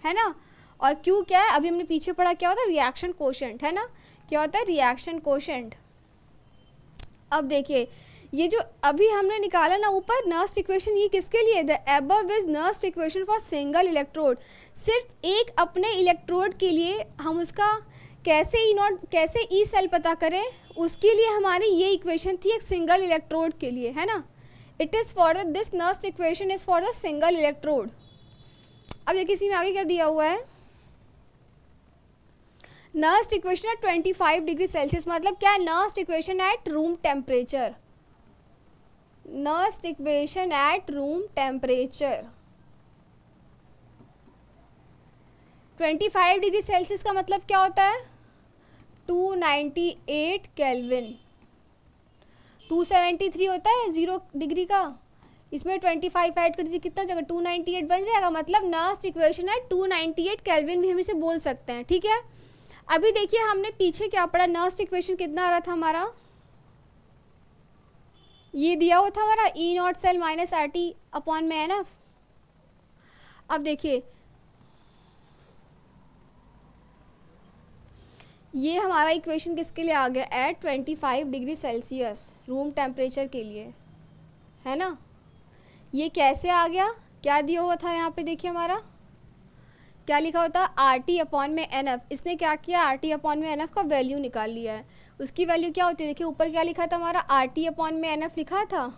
है ना। और क्यू क्या है, अभी हमने पीछे पढ़ा क्या होता है, रिएक्शन कोशेंट है ना, क्या होता है रिएक्शन कोशेंट। अब देखिए ये जो अभी हमने निकाला ना ऊपर नर्स्ट इक्वेशन, ये किसके लिए, the above is Nernst equation for single electrode. सिर्फ एक अपने इलेक्ट्रोड के लिए हम उसका कैसे ई नॉट, कैसे ई सेल पता करें, उसके लिए हमारी ये इक्वेशन थी एक सिंगल इलेक्ट्रोड के लिए है ना। It is for the, this Nernst equation is for the single electrode. अब ये किसी में आगे क्या दिया हुआ है, Nernst equation at 25 degree Celsius, मतलब क्या है, Nernst equation at room temperature, Nernst equation at room temperature 25 degree Celsius का मतलब क्या होता है 298 केल्विन। 273 होता है 0 डिग्री का, इसमें 25 ऐड कर दीजिए कितना जगह 298 बन जाएगा। मतलब नर्स्ट इक्वेशन है 298 केल्विन भी हम इसे बोल सकते हैं, ठीक है। अभी देखिए हमने पीछे क्या पढ़ा, नर्स्ट इक्वेशन कितना आ रहा था हमारा, ये दिया हुआ था हमारा E naught cell minus R T upon में एन एफ। अब देखिए ये हमारा इक्वेशन किसके लिए आ गया, at 25 degree Celsius room temperature के लिए है ना। ये कैसे आ गया, क्या दिया हुआ था यहाँ पे, देखिए हमारा क्या लिखा होता है आर टी अपॉन में एन एफ। इसने क्या किया, आर टी अपॉन में एन एफ का वैल्यू निकाल लिया है। उसकी वैल्यू क्या होती है, देखिए ऊपर क्या लिखा था हमारा आर टी अपॉन में एन एफ लिखा था।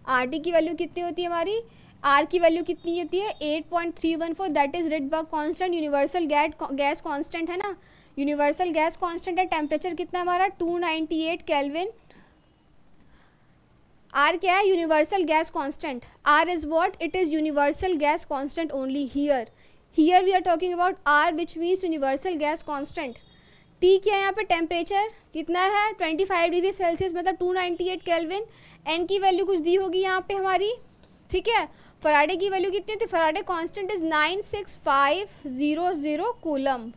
आर टी की वैल्यू कितनी होती है हमारी, आर की वैल्यू कितनी होती है 8.314, that is Rydberg constant, universal gas constant है ना। यूनिवर्सल गैस कांस्टेंट है, टेम्परेचर कितना हमारा 298 केल्विन। आर क्या है, universal gas constant. R is what, it is universal gas constant only here we are talking about R which means universal gas constant. T क्या है यहाँ पे, टेम्परेचर कितना है 25 डिग्री सेल्सियस मतलब 298 केल्विन। एन की वैल्यू कुछ दी होगी यहाँ पे हमारी, ठीक है। फैराडे की वैल्यू कितनी थी, Faraday constant is 96500 coulomb,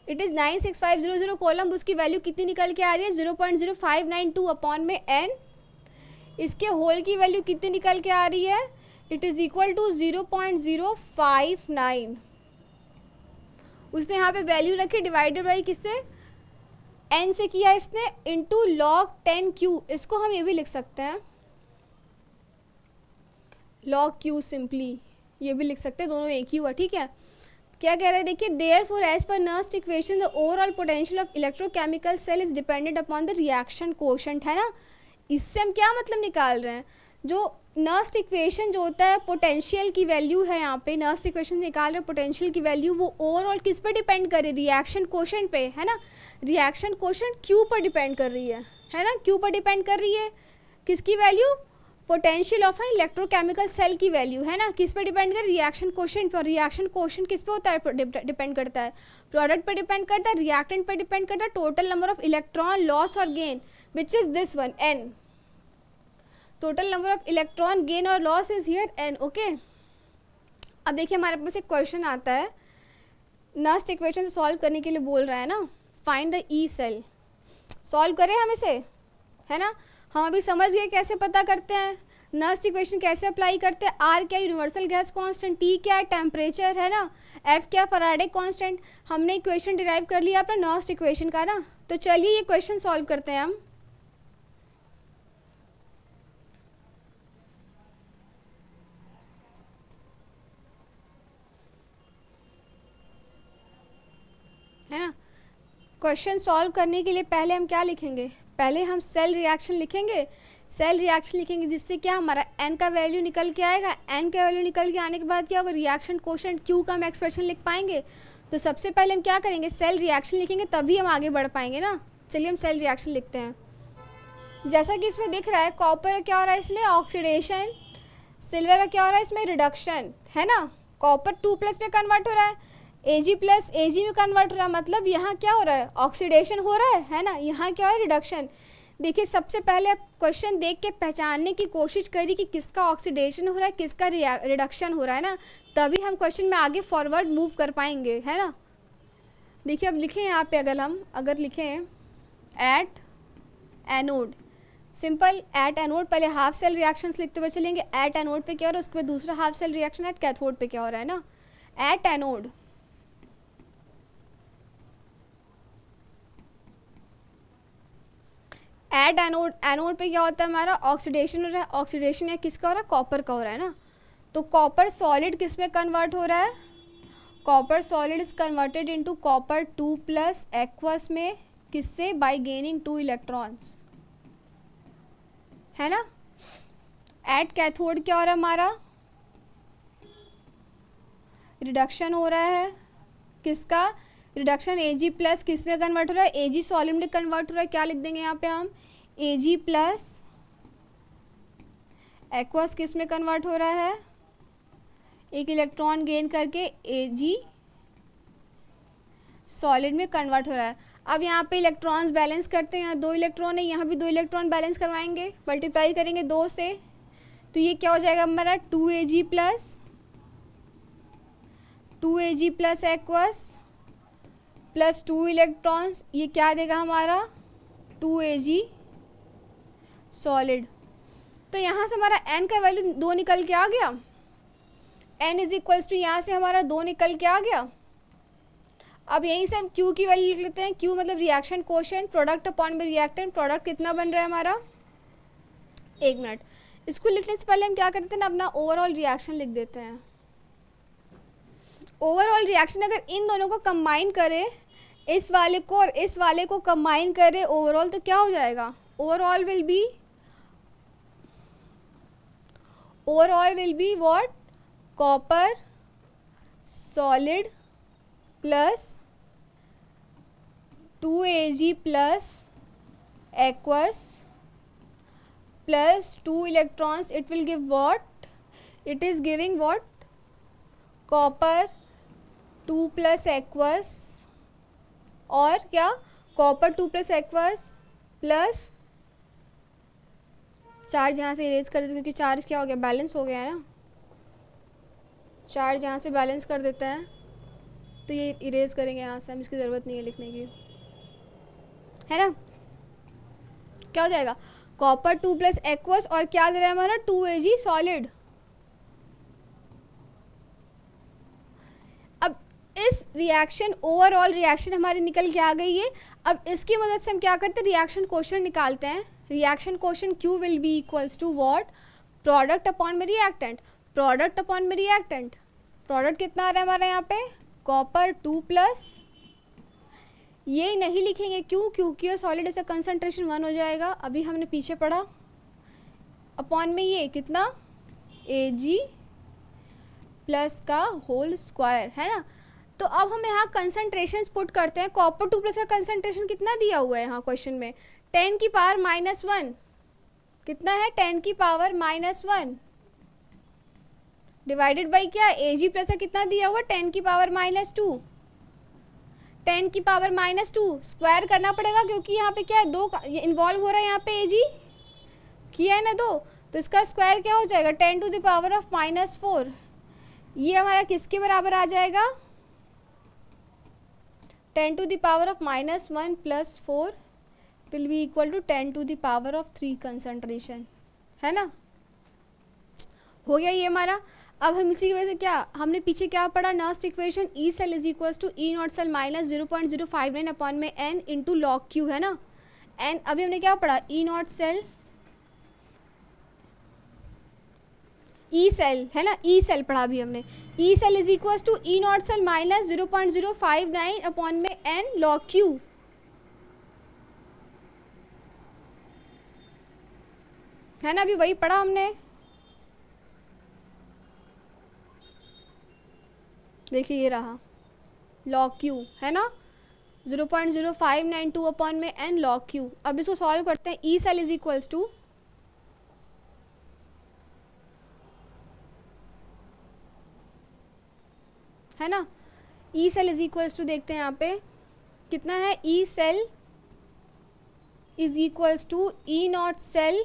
it is 96500 coulomb. उसकी वैल्यू कितनी निकल के आ रही है 0.0592 अपॉन में एन। इसके होल की वैल्यू कितनी निकल के आ रही है, इट इज़ इक्वल टू 0.059। उसने यहाँ पे वैल्यू रखी डिवाइडेड बाई किससे, एन से किया इसने, इंटू log 10Q। इसको हम ये भी लिख सकते हैं log Q सिंपली, ये भी लिख सकते हैं, दोनों एक ही हुआ, ठीक है। क्या कह रहे हैं देखिए, therefore as per Nernst equation the overall potential of electrochemical cell is dependent upon the reaction quotient है ना। इससे हम क्या मतलब निकाल रहे हैं, जो नर्स्ट इक्वेशन जो होता है पोटेंशियल की वैल्यू है, यहाँ पे नर्स्ट इक्वेशन निकाल रहे हैं पोटेंशियल की वैल्यू, वो ओवरऑल किस पे डिपेंड कर रही है, रिएक्शन कोशेंट पे है ना। रिएक्शन कोशेंट क्यू पर डिपेंड कर रही है ना, क्यू पर डिपेंड कर रही है। किसकी value, potential of an electrochemical cell की वैल्यू है ना, किस पे डिपेंड कर, रिएक्शन कोशेंट पर। रिएक्शन कोशेंट किस पे होता है, डिपेंड करता है प्रोडक्ट पे डिपेंड करता है, रिएक्टेंट पे डिपेंड करता है, total number of electron loss और gain which is this one n. Total number of electron gain और loss is here n, okay. अब देखिए हमारे पास एक क्वेश्चन आता है, नस्ट इक्वेशन सॉल्व करने के लिए बोल रहा है ना, find the E cell. Solve करें हम इसे, है ना। हम अभी समझ गए कैसे पता करते हैं, नस्ट इक्वेशन कैसे अप्लाई करते हैं। आर क्या यूनिवर्सल गैस कांस्टेंट, टी क्या है टेम्परेचर, है ना, एफ क्या फैराडे कांस्टेंट। हमने इक्वेशन डिराइव कर लिया अपना नस्ट इक्वेशन का ना। तो चलिए ये क्वेश्चन सॉल्व करते हैं हम। है ना, क्वेश्चन सॉल्व करने के लिए पहले हम क्या लिखेंगे, पहले हम सेल रिएक्शन लिखेंगे। सेल रिएक्शन लिखेंगे जिससे क्या हमारा n का वैल्यू निकल के आएगा। n का वैल्यू निकल के आने के बाद क्या होगा, रिएक्शन कोशेंट q का हम एक्सप्रेशन लिख पाएंगे। तो सबसे पहले हम क्या करेंगे, सेल रिएक्शन लिखेंगे, तभी हम आगे बढ़ पाएंगे ना। चलिए हम सेल रिएक्शन लिखते हैं। जैसा कि इसमें दिख रहा है, कॉपर का क्या हो रहा है इसमें ऑक्सीडेशन, सिल्वर का क्या हो रहा है इसमें रिडक्शन, है ना। कॉपर 2+ में कन्वर्ट हो रहा है, Ag प्लस Ag में कन्वर्ट हो रहा है, मतलब यहाँ क्या हो रहा है ऑक्सीडेशन हो रहा है ना। यहाँ क्या है रिडक्शन। देखिए सबसे पहले आप क्वेश्चन देख के पहचानने की कोशिश करिए कि किसका ऑक्सीडेशन हो रहा है, किसका रिडक्शन हो रहा है ना, तभी हम क्वेश्चन में आगे फॉरवर्ड मूव कर पाएंगे, है ना। देखिए अब लिखें यहाँ पे, अगर लिखें at anode, simple at anode, पहले हाफ सेल रिएक्शंस लिखते हुए चलेंगे। एट एनोड पे क्या हो रहा है, उसके बाद दूसरा half cell reaction at cathode पे क्या हो रहा है ना। At anode at anode, anode पे क्या होता है हमारा ऑक्सीडेशन हो रहा है। ऑक्सीडेशन या किसका हो रहा है, कॉपर का हो रहा है ना। तो कॉपर सॉलिड किस में कन्वर्ट हो रहा है, copper solid is converted into copper 2+ aqueous में, किससे, बाय गेनिंग 2 इलेक्ट्रॉन्स, है ना। एट कैथोड क्या हो रहा है हमारा, रिडक्शन हो रहा है, किसका रिडक्शन, Ag प्लस किस में कन्वर्ट हो रहा है, Ag सॉलिड में कन्वर्ट हो रहा है। क्या लिख देंगे यहाँ पे हम, Ag प्लस एक्वस किस में कन्वर्ट हो रहा है, एक इलेक्ट्रॉन गेन करके Ag सॉलिड में कन्वर्ट हो रहा है। अब यहाँ पे इलेक्ट्रॉन्स बैलेंस करते हैं, यहाँ 2 इलेक्ट्रॉन है, यहाँ भी 2 इलेक्ट्रॉन बैलेंस करवाएंगे, मल्टीप्लाई करेंगे 2 से, तो ये क्या हो जाएगा हमारा 2Ag plus aqueous plus 2 electrons, ये क्या देगा हमारा 2Ag सॉलिड। तो यहाँ से हमारा n का वैल्यू 2 निकल के आ गया, n इज इक्वल्स टू यहाँ से हमारा 2 निकल के आ गया। अब यहीं से हम q की वैल्यू लिख लेते हैं। q मतलब रिएक्शन कोशेंट, प्रोडक्ट अपॉन में रिएक्टेंट, प्रोडक्ट कितना बन रहा है हमारा, 1 मिनट। इसको लिखने से पहले हम क्या करते हैं ना, अपना ओवरऑल रिएक्शन लिख देते हैं। ओवरऑल रिएक्शन अगर इन दोनों को कंबाइन करें, इस वाले को और इस वाले को कंबाइन करें ओवरऑल, तो क्या हो जाएगा, overall will be what, copper solid plus 2Ag plus aqueous plus 2 electrons, it will give what, it is giving what, copper 2+ aqueous और क्या, कॉपर 2+ एक्वस प्लस चार्ज यहाँ से इरेज कर देते हैं, क्योंकि चार्ज क्या हो गया, बैलेंस हो गया है ना। चार्ज यहाँ से बैलेंस कर देते हैं, तो ये इरेज करेंगे यहाँ से, हम इसकी ज़रूरत नहीं है लिखने की, है ना। क्या हो जाएगा, कॉपर 2+ एक्वस और क्या दे रहा है हमारा 2Ag सॉलिड। अब इस रिएक्शन, ओवरऑल रिएक्शन हमारी निकल के आ गई है। अब इसकी मदद से हम क्या करते हैं, रिएक्शन कोशेंट निकालते हैं। Reaction quotient Q will be equals to what, product upon में रिएक्टेंट, प्रोडक्ट अपॉन में रिएक्टेंट। प्रोडक्ट कितना आ रहा है हमारा यहाँ पे, कॉपर 2+, ये नहीं लिखेंगे क्यों, क्योंकि सॉलिड इसका कंसंट्रेशन 1 हो जाएगा, अभी हमने पीछे पढ़ा, अपॉन में ये कितना Ag प्लस का होल स्क्वायर, है ना। तो अब हम यहाँ कंसंट्रेशन पुट करते हैं। कॉपर 2+ का कंसंट्रेशन कितना दिया हुआ है यहाँ क्वेश्चन में, 10 की पावर -1, कितना है 10 की पावर -1 डिवाइडेड बाई क्या, Ag प्लस का कितना दिया हुआ 10 की पावर -2, 10 की पावर -2 स्क्वायर करना पड़ेगा, क्योंकि यहाँ पे क्या है 2 इन्वॉल्व हो रहा है, यहाँ पे Ag किया है ना 2, तो इसका स्क्वायर क्या हो जाएगा 10 टू द पावर ऑफ -4, ये हमारा किसके बराबर आ जाएगा, 10 to the power of -1 + 4 will be equal to 10 to the power of 3 concentration, है ना। हो गया ये हमारा। अब हम इसी की वजह से क्या, हमने पीछे क्या पढ़ा, Nernst equation E cell is equals to E naught cell minus 0.059 upon में एन इंटू लॉग क्यू, है ना। एन अभी हमने क्या पढ़ा, E naught cell, E cell है ना, ई सेल पढ़ा अभी हमने। E cell is equals to E naught cell minus 0.059 upon में एन लॉग क्यू, है ना, अभी वही पढ़ा हमने। देखिए ये रहा लॉग क्यू, है ना, 0.0592 अपॉन में एन लॉग क्यू। अब इसको सॉल्व करते हैं। E cell is equals to, है ना, E cell is equals to, देखते हैं यहाँ पे कितना है, E cell is equals to E naught cell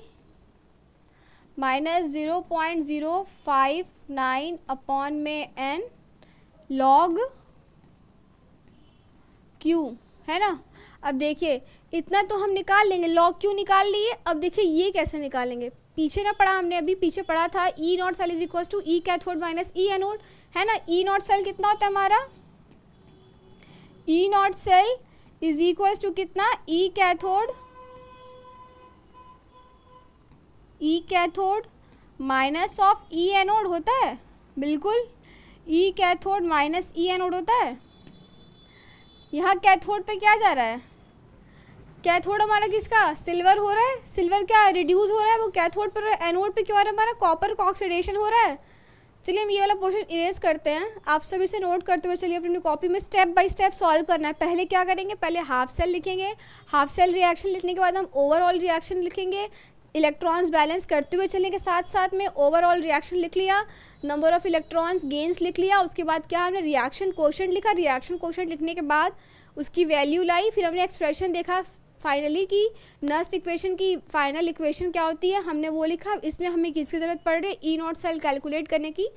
minus 0.059 upon में एन लॉग क्यू, है ना। अब देखिए इतना तो हम निकाल लेंगे, लॉग क्यू निकाल लिए। अब देखिए ये कैसे निकालेंगे, पीछे ना पढ़ा हमने, अभी पीछे पढ़ा था E naught cell is equals to E cathode minus E anode, है ना। ई नॉट सेल कितना होता है हमारा, E naught cell is equals to कितना, E cathode minus of E anode होता है, बिल्कुल, E cathode minus E anode होता है। यहाँ कैथोड पे क्या जा रहा है, कैथोड हमारा किसका, सिल्वर हो रहा है, सिल्वर क्या रिड्यूस हो रहा है, वो कैथोड पर, एनोड पे क्या हो रहा है हमारा, कॉपर का ऑक्सीडेशन हो रहा है। चलिए हम ये वाला पोर्शन इरेज करते हैं, आप सभी से नोट करते हुए चलिए अपनी कॉपी में स्टेप बाय स्टेप सॉल्व करना है। पहले क्या करेंगे, पहले हाफ सेल लिखेंगे, हाफ सेल रिएक्शन लिखने के बाद हम ओवरऑल रिएक्शन लिखेंगे, इलेक्ट्रॉन्स बैलेंस करते हुए चलने के साथ साथ में ओवरऑल रिएक्शन लिख लिया, नंबर ऑफ इलेक्ट्रॉन्स गेन्स लिख लिया। उसके बाद क्या हमने रिएक्शन कोशेंट लिखा, रिएक्शन कोशेंट लिखने के बाद उसकी वैल्यू लाई, फिर हमने एक्सप्रेशन देखा फाइनली कि नर्स्ट इक्वेशन की फाइनल इक्वेशन क्या होती है, हमने वो लिखा। इसमें हमें किसकी ज़रूरत पड़ रही है, ई नॉट सेल कैलकुलेट करने की।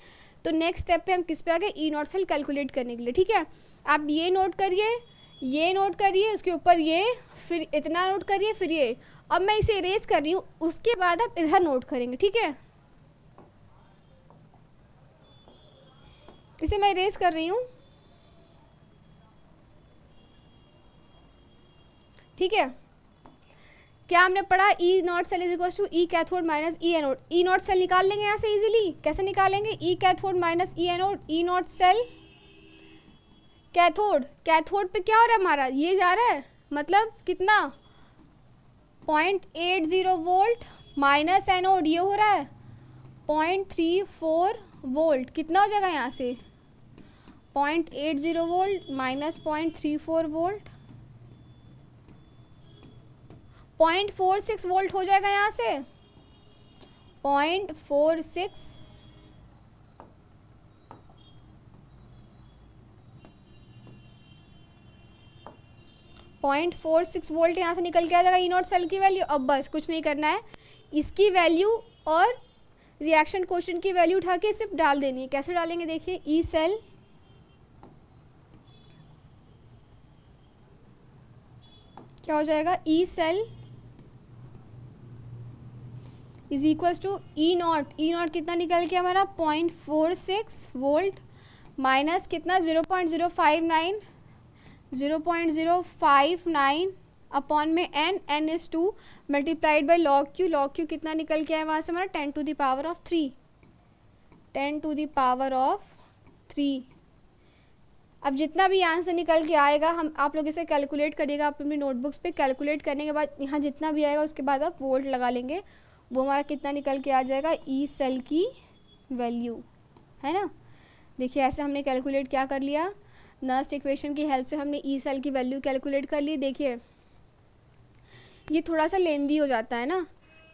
तो नेक्स्ट स्टेप पे हम किस पे आ गए, ई नॉट सेल कैलकुलेट करने के लिए, ठीक है। आप ये नोट करिए, ये नोट करिए, उसके ऊपर ये, फिर इतना नोट करिए, फिर ये। अब मैं इसे इरेज कर रही हूँ, उसके बाद आप इधर नोट करेंगे, ठीक है। इसे मैं इरेज कर रही हूँ, ठीक है। क्या हमने पढ़ा, E naught cell is equal to E cathode minus E anode. E naught cell निकाल लेंगे यहाँ से इजीली, कैसे निकालेंगे, E cathode minus E anode, E naught cell cathode, cathode पे क्या हो रहा है हमारा, ये जा रहा है, मतलब कितना 0.80 वोल्ट, माइनस एनोड ये हो रहा है 0.34 वोल्ट। कितना हो जाएगा यहाँ से, 0.80 वोल्ट माइनस 0.34 वोल्ट, 0.46 वोल्ट हो जाएगा यहाँ से, 0.46 0.46 वोल्ट यहाँ से निकल के आ जाएगा ई नॉट सेल की वैल्यू। अब बस कुछ नहीं करना है, इसकी वैल्यू और रिएक्शन कोशेंट की वैल्यू उठा के सिर्फ डाल देनी है। कैसे डालेंगे देखिए, ई सेल क्या हो जाएगा, E cell is equals to E naught, E naught कितना निकल के हमारा 0.46 वोल्ट माइनस कितना 0.059 अपॉन में n, n is 2 multiplied by log Q, log Q कितना निकल के आया वहाँ से हमारा 10 to the power of 3, 10 to the power of 3। अब जितना भी आंसर निकल के आएगा हम आप लोग इसे कैलकुलेट करिएगा आप अपनी नोटबुक्स पे। कैलकुलेट करने के बाद यहाँ जितना भी आएगा उसके बाद आप वोल्ट लगा लेंगे, वो हमारा कितना निकल के आ जाएगा, ई सेल की वैल्यू, है ना। देखिए ऐसे हमने कैलकुलेट क्या कर लिया, नर्स्ट इक्वेशन की हेल्प से हमने ई सेल की वैल्यू कैलकुलेट कर ली। देखिए ये थोड़ा सा लेंथी हो जाता है ना,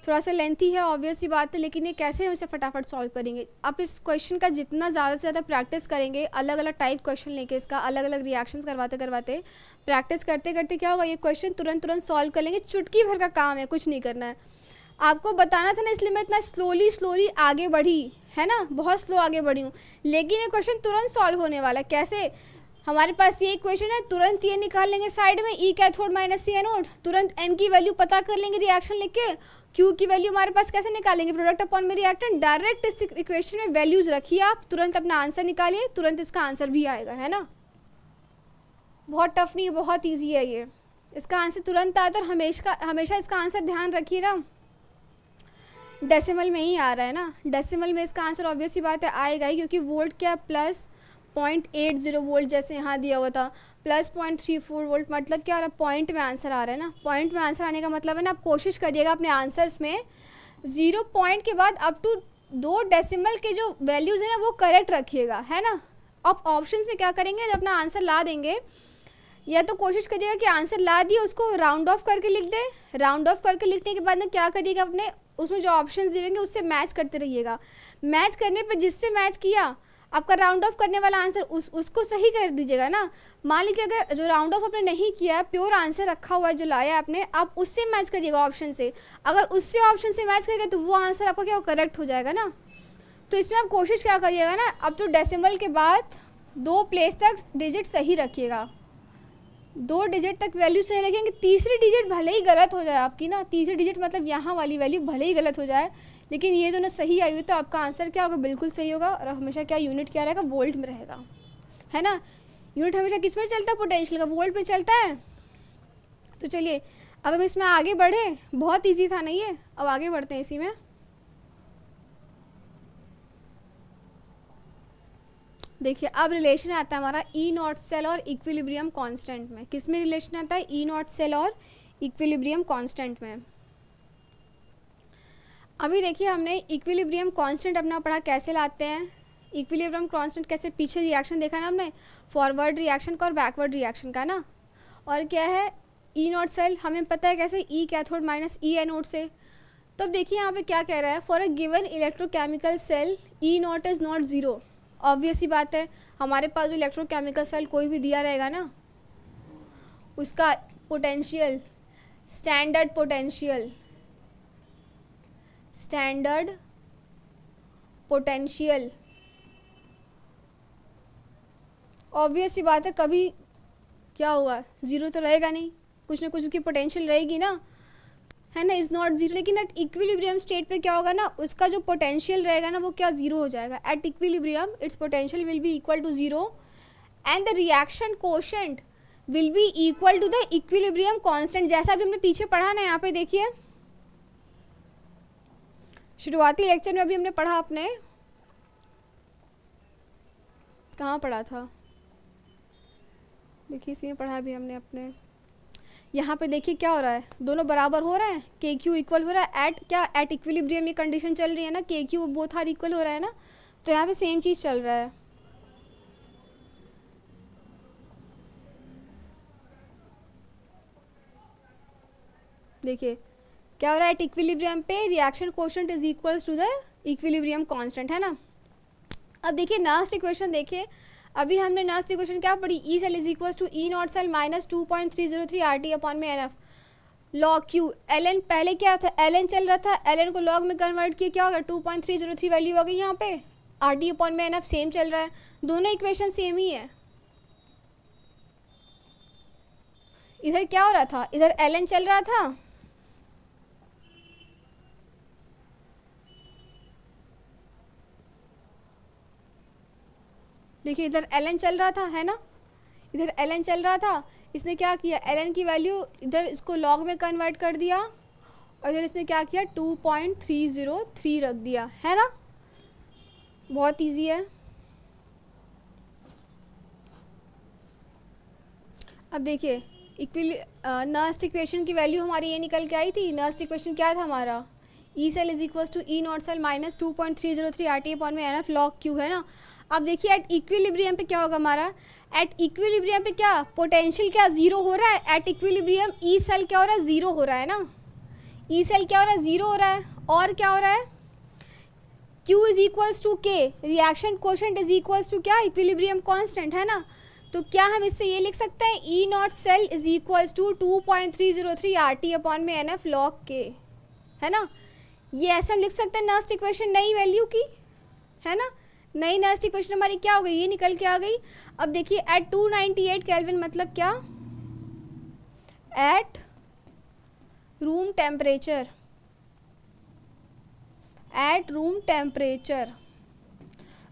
थोड़ा सा लेंथी है, ऑब्वियस सी बात है, लेकिन ये कैसे हम इसे फटाफट सॉल्व करेंगे। आप इस क्वेश्चन का जितना ज़्यादा से ज़्यादा प्रैक्टिस करेंगे, अलग अलग टाइप क्वेश्चन लेके इसका अलग अलग रिएक्शंस करवाते करवाते प्रैक्टिस करते करते क्या होगा, ये क्वेश्चन तुरंत तुरंत सॉल्व कर लेंगे। चुटकी भर का काम है, कुछ नहीं करना है। आपको बताना था ना, इसलिए मैं इतना स्लोली आगे बढ़ी है ना, बहुत स्लो आगे बढ़ी हूँ। लेकिन ये क्वेश्चन तुरंत सॉल्व होने वाला है। कैसे? हमारे पास ये इक्वेशन है, तुरंत ये निकाल लेंगे साइड में, ई कैथोड माइनस सी एनोड, तुरंत एन की वैल्यू पता कर लेंगे रिएक्शन लिख के, क्यू की वैल्यू हमारे पास कैसे निकालेंगे, प्रोडक्ट अपॉन में रिएक्टेंट। डायरेक्ट इस इक्वेशन में वैल्यूज रखिए आप, तुरंत अपना आंसर निकालिए, तुरंत इसका आंसर भी आएगा, है ना। बहुत टफ नहीं, बहुत ईजी है ये, इसका आंसर तुरंत आता है। और हमेशा इसका आंसर ध्यान रखिए ना, डेसिमल में ही आ रहा है ना, डेसिमल में इसका आंसर ऑब्वियस सी बात है आएगा ही, क्योंकि वोल्ट क्या प्लस 0.80 वोल्ट जैसे यहाँ दिया हुआ था, प्लस 0.34 वोल्ट, मतलब क्या आ रहा है, पॉइंट में आंसर आ रहा है ना। पॉइंट में आंसर आने का मतलब है ना, आप कोशिश करिएगा अपने आंसर्स में 0 पॉइंट के बाद अप टू 2 डेसिमल के जो वैल्यूज़ है ना वो करेक्ट रखिएगा, है ना। आप ऑप्शंस में क्या करेंगे, जब अपना आंसर ला देंगे, या तो कोशिश करिएगा कि आंसर ला दिए उसको राउंड ऑफ करके लिख दे, राउंड ऑफ करके लिखने के बाद में क्या करिएगा, अपने उसमें जो ऑप्शंस दे देंगे उससे मैच करते रहिएगा। मैच करने पर जिससे मैच किया आपका राउंड ऑफ करने वाला आंसर उसको सही कर दीजिएगा ना। मान लीजिए अगर जो राउंड ऑफ आपने नहीं किया है, प्योर आंसर रखा हुआ है जो लाया है आपने, आप उससे मैच करिएगा ऑप्शन से। अगर उससे ऑप्शन से मैच करेगा तो वो आंसर आपका क्या करेक्ट हो जाएगा ना। तो इसमें आप कोशिश क्या करिएगा ना, अब तो डेसिमल के बाद 2 प्लेस तक डिजिट सही रखिएगा, 2 डिजिट तक वैल्यू सही रखेंगे। तीसरी डिजिट भले ही गलत हो जाए आपकी ना, तीसरी डिजिट मतलब यहाँ वाली वैल्यू भले ही गलत हो जाए, लेकिन ये दोनों सही आई हुई तो आपका आंसर क्या होगा, बिल्कुल सही होगा। और हमेशा क्या यूनिट क्या रहेगा, वोल्ट में रहेगा, है ना। यूनिट हमेशा किस में चलता है, पोटेंशियल का, वोल्ट में चलता है। तो चलिए अब हम इसमें आगे बढ़े, बहुत ईजी था ना ये, अब आगे बढ़ते हैं इसी में। देखिए अब रिलेशन आता है हमारा ई नॉट सेल और इक्विलिब्रियम कांस्टेंट में। किस में रिलेशन आता है, ई नॉट सेल और इक्विलिब्रियम कांस्टेंट में। अभी देखिए हमने इक्विलिब्रियम कांस्टेंट अपना पढ़ा कैसे लाते हैं, इक्विलिब्रियम कांस्टेंट कैसे, पीछे रिएक्शन देखा ना हमने, फॉरवर्ड रिएक्शन का और बैकवर्ड रिएक्शन का ना। और क्या है, ई नॉट सेल हमें पता है कैसे, ई कैथोड माइनस ई एनोड से। तो अब देखिए यहाँ पे क्या कह रहा है, for a given electrochemical cell E naught is not zero. Obvious ही बात है, हमारे पास जो इलेक्ट्रोकेमिकल सेल कोई भी दिया रहेगा ना, उसका पोटेंशियल स्टैंडर्ड पोटेंशियल ऑब्वियस सी बात है, कभी क्या होगा, ज़ीरो तो रहेगा नहीं, कुछ ना कुछ उसकी पोटेंशियल रहेगी ना, है ना, इज़ नॉट ज़ीरो। लेकिन एट इक्विलिब्रियम स्टेट पे क्या होगा ना, उसका जो पोटेंशियल रहेगा ना वो क्या ज़ीरो हो जाएगा। At equilibrium its potential will be equal to zero and the reaction quotient will be equal to the equilibrium constant. जैसा भी हमने पीछे पढ़ा ना, यहाँ पे देखिए शुरुआती लेक्चर में अभी हमने पढ़ा, अपने कहाँ पढ़ा था, देखिए इसी में पढ़ा भी हमने अपने, यहाँ पे देखिए क्या हो रहा है, दोनों बराबर हो रहे हैं, के क्यू इक्वल हो रहा है एट क्या, एट इक्विलिब्रियम ये कंडीशन चल रही है ना, के क्यू बोथ आर इक्वल हो रहा है ना, तो यहाँ पे सेम चीज़ चल रहा है। देखिए क्या हो रहा है, एट इक्विलिब्रियम पे reaction quotient is equals to the equilibrium constant, है ना। अब देखिए नेक्स्ट इक्वेशन, देखिए अभी हमने नेक्स्ट इक्वेशन क्या पढ़ी, E cell is equals to E naught cell minus 2.303 RT upon में N F log Q. L N पहले क्या था, एल एन चल रहा था, एल एन को लॉग में कन्वर्ट किया, क्या होगा 2.303 वैल्यू हो गई यहाँ पे, RT अपॉन में एन एफ सेम चल रहा है, दोनों इक्वेशन सेम ही है। इधर क्या हो रहा था, इधर एल एन चल रहा था, देखिए इधर एल एन चल रहा था, है ना, इधर एल एन चल रहा था, इसने क्या किया, एल एन की वैल्यू इधर इसको लॉग में कन्वर्ट कर दिया, और इधर इसने क्या किया 2.303 रख दिया, है ना, बहुत इजी है। अब देखिए नेक्स्ट इक्वेशन की वैल्यू हमारी ये निकल के आई थी, नेक्स्ट इक्वेशन क्या था हमारा, E cell is equals to E naught cell minus 2.303 RT upon में एन एफ लॉग क्यू, है ना। अब देखिए एट इक्विलिब्रियम पे क्या होगा हमारा, एट इक्विलिब्रियम पे क्या पोटेंशियल क्या ज़ीरो हो रहा है, एट इक्विलिब्रियम ई सेल क्या हो रहा है, ज़ीरो हो रहा है ना, ई सेल क्या हो रहा है, ज़ीरो हो रहा है, और क्या हो रहा है, Q is equals to K, reaction quotient is equals to क्या, इक्विलिब्रियम कांस्टेंट, है ना। तो क्या हम इससे ये लिख सकते हैं, E naught cell is equals to 2.303 RT upon में एन एफ लॉग के, है ना। ये ऐसा हम लिख सकते हैं नर्स्ट इक्वेशन नई वैल्यू की, है ना। नई नर्स्ट इक्वेशन हमारी क्या हो गई, ये निकल के आ गई। अब देखिए एट 298 केल्विन मतलब क्या, eight room temperature, eight room temperature.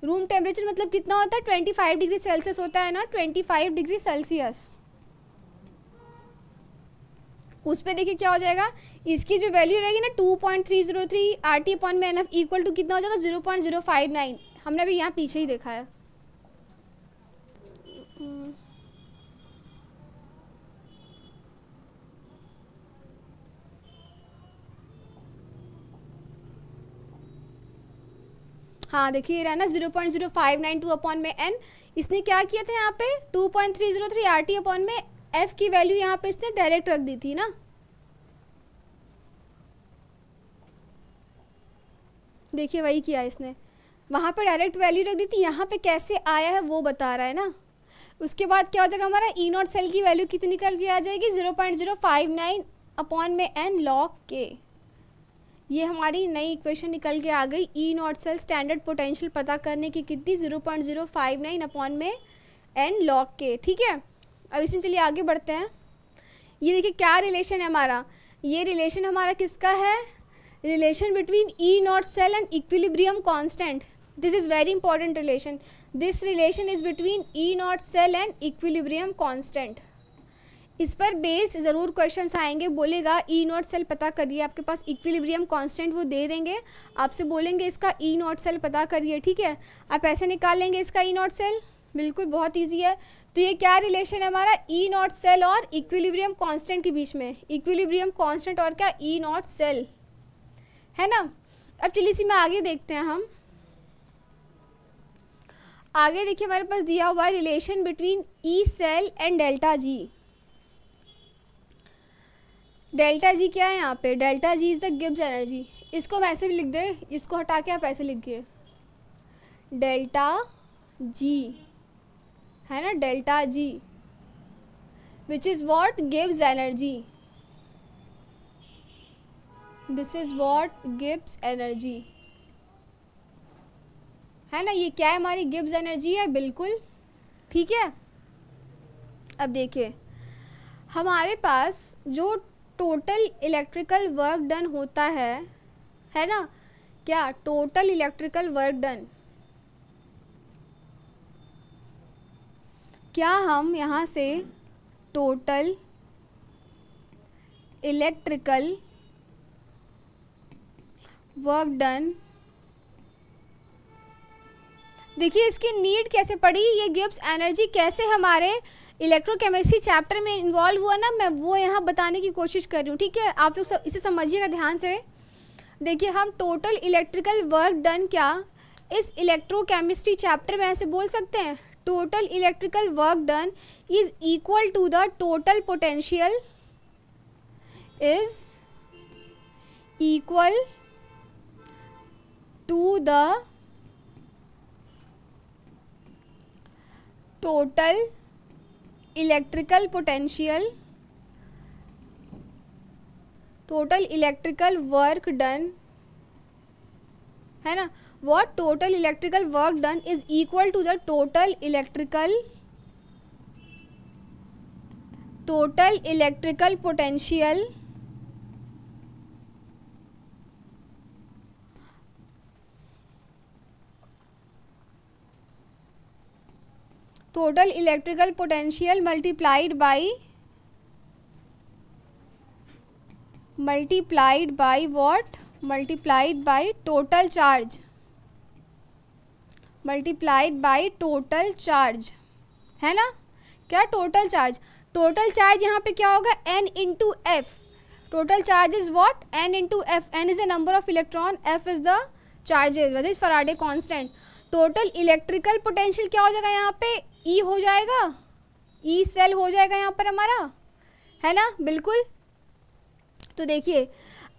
Room temperature मतलब कितना होता है, 25 डिग्री सेल्सियस होता है ना, 25 डिग्री सेल्सियस। उस पर देखिए क्या हो जाएगा, इसकी जो वैल्यू रहेगी ना 2.303 RT/NF इक्वल टू कितना हो जाएगा 0.059। हमने अभी यहाँ पीछे ही देखा है। हाँ देखिए रहा ना 0.0592/N। इसने क्या किया था यहाँ पे 2.303 RT/F की वैल्यू यहाँ पे इसने डायरेक्ट रख दी थी ना। देखिए वही किया इसने, वहाँ पे डायरेक्ट वैल्यू रख दी थी, यहाँ पे कैसे आया है वो बता रहा है ना। उसके बाद क्या हो जाएगा हमारा E0 सेल की वैल्यू कितनी निकल के आ जाएगी 0.059/N log K। ये हमारी नई इक्वेशन निकल के आ गई। E0 सेल स्टैंडर्ड पोटेंशियल पता करने की कितनी 0.059/N log K, ठीक है। अब इसमें चलिए आगे बढ़ते हैं। ये देखिए क्या रिलेशन है हमारा, ये रिलेशन हमारा किसका है, relation between E0 cell and equilibrium constant. This is very important relation, this relation is between E0 cell and equilibrium constant. इस पर बेस्ड ज़रूर क्वेश्चंस आएंगे, बोलेगा E0 सेल पता करिए, आपके पास इक्विलिब्रियम कांस्टेंट वो दे देंगे, आपसे बोलेंगे इसका E0 सेल पता करिए, ठीक है। आप ऐसे निकाल लेंगे इसका E0 सेल, बिल्कुल बहुत इजी है। तो ये क्या रिलेशन है हमारा, E0 सेल और इक्विलिब्रियम कांस्टेंट के बीच में, इक्विलिब्रियम कांस्टेंट और क्या E0 सेल, है ना। अब चलिए इसी में आगे देखते हैं हम। आगे देखिए हमारे पास दिया हुआ है relation between E cell and delta G. Delta G क्या है यहाँ पे, delta G is the Gibbs energy. इसको हम ऐसे भी लिख दें, इसको हटा के आप ऐसे लिखिए डेल्टा जी, है ना, delta G which is what gives energy, this is what gives energy, है ना। ये क्या है हमारी गिब्स एनर्जी है, बिल्कुल ठीक है। अब देखिए हमारे पास जो टोटल इलेक्ट्रिकल वर्क डन होता है ना, क्या टोटल इलेक्ट्रिकल वर्क डन, क्या हम यहाँ से टोटल इलेक्ट्रिकल वर्क डन, देखिए इसकी नीड कैसे पड़ी, ये गिब्स एनर्जी कैसे हमारे इलेक्ट्रोकेमिस्ट्री चैप्टर में इन्वॉल्व हुआ ना, मैं वो यहाँ बताने की कोशिश कर रही हूँ, ठीक है। आप लोग इसे समझिएगा ध्यान से। देखिए हम टोटल इलेक्ट्रिकल वर्क डन क्या इस इलेक्ट्रोकेमिस्ट्री चैप्टर में ऐसे बोल सकते हैं, total electrical work done is equal to the total potential, is equal to the total electrical potential, total electrical work done, है ना। What total electrical work done is equal to the total electrical potential total electrical potential multiplied by what, multiplied by total charge, multiplied by total charge, है ना। क्या total charge, total charge यहाँ पे क्या होगा n into F, total charge is what n into F, n is the number of electron, f is the charges, that is Faraday constant. Total electrical potential क्या हो जाएगा यहाँ पे, E हो जाएगा, E सेल हो जाएगा यहाँ पर हमारा, है ना, बिल्कुल। तो देखिए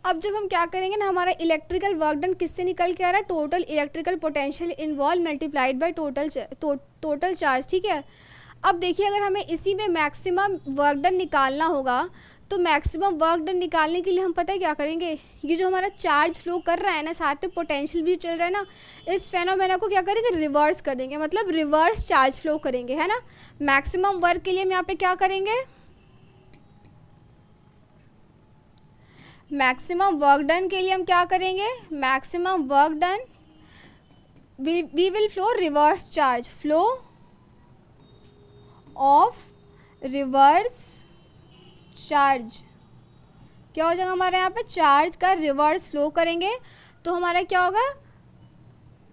अब जब हम क्या करेंगे ना, हमारा इलेक्ट्रिकल वर्क डन किससे निकल के आ रहा है, total electrical potential involve multiplied by total charge, ठीक है। अब देखिए अगर हमें इसी में मैक्सिमम वर्क डन निकालना होगा तो मैक्सिमम वर्क डन निकालने के लिए हम पता है क्या करेंगे, ये जो हमारा चार्ज फ्लो कर रहा है ना, साथ में पोटेंशियल भी चल रहा है ना, इस फेनोमेना को क्या करेंगे, रिवर्स कर देंगे, मतलब रिवर्स चार्ज फ्लो करेंगे, है ना। मैक्सिमम वर्क के लिए हम यहाँ पे क्या करेंगे, मैक्सिमम वर्क डन के लिए हम क्या करेंगे, maximum work done we will flow reverse charge, flow of reverse charge, क्या हो जाएगा हमारे यहाँ पे, चार्ज का रिवर्स फ्लो करेंगे तो हमारा क्या होगा,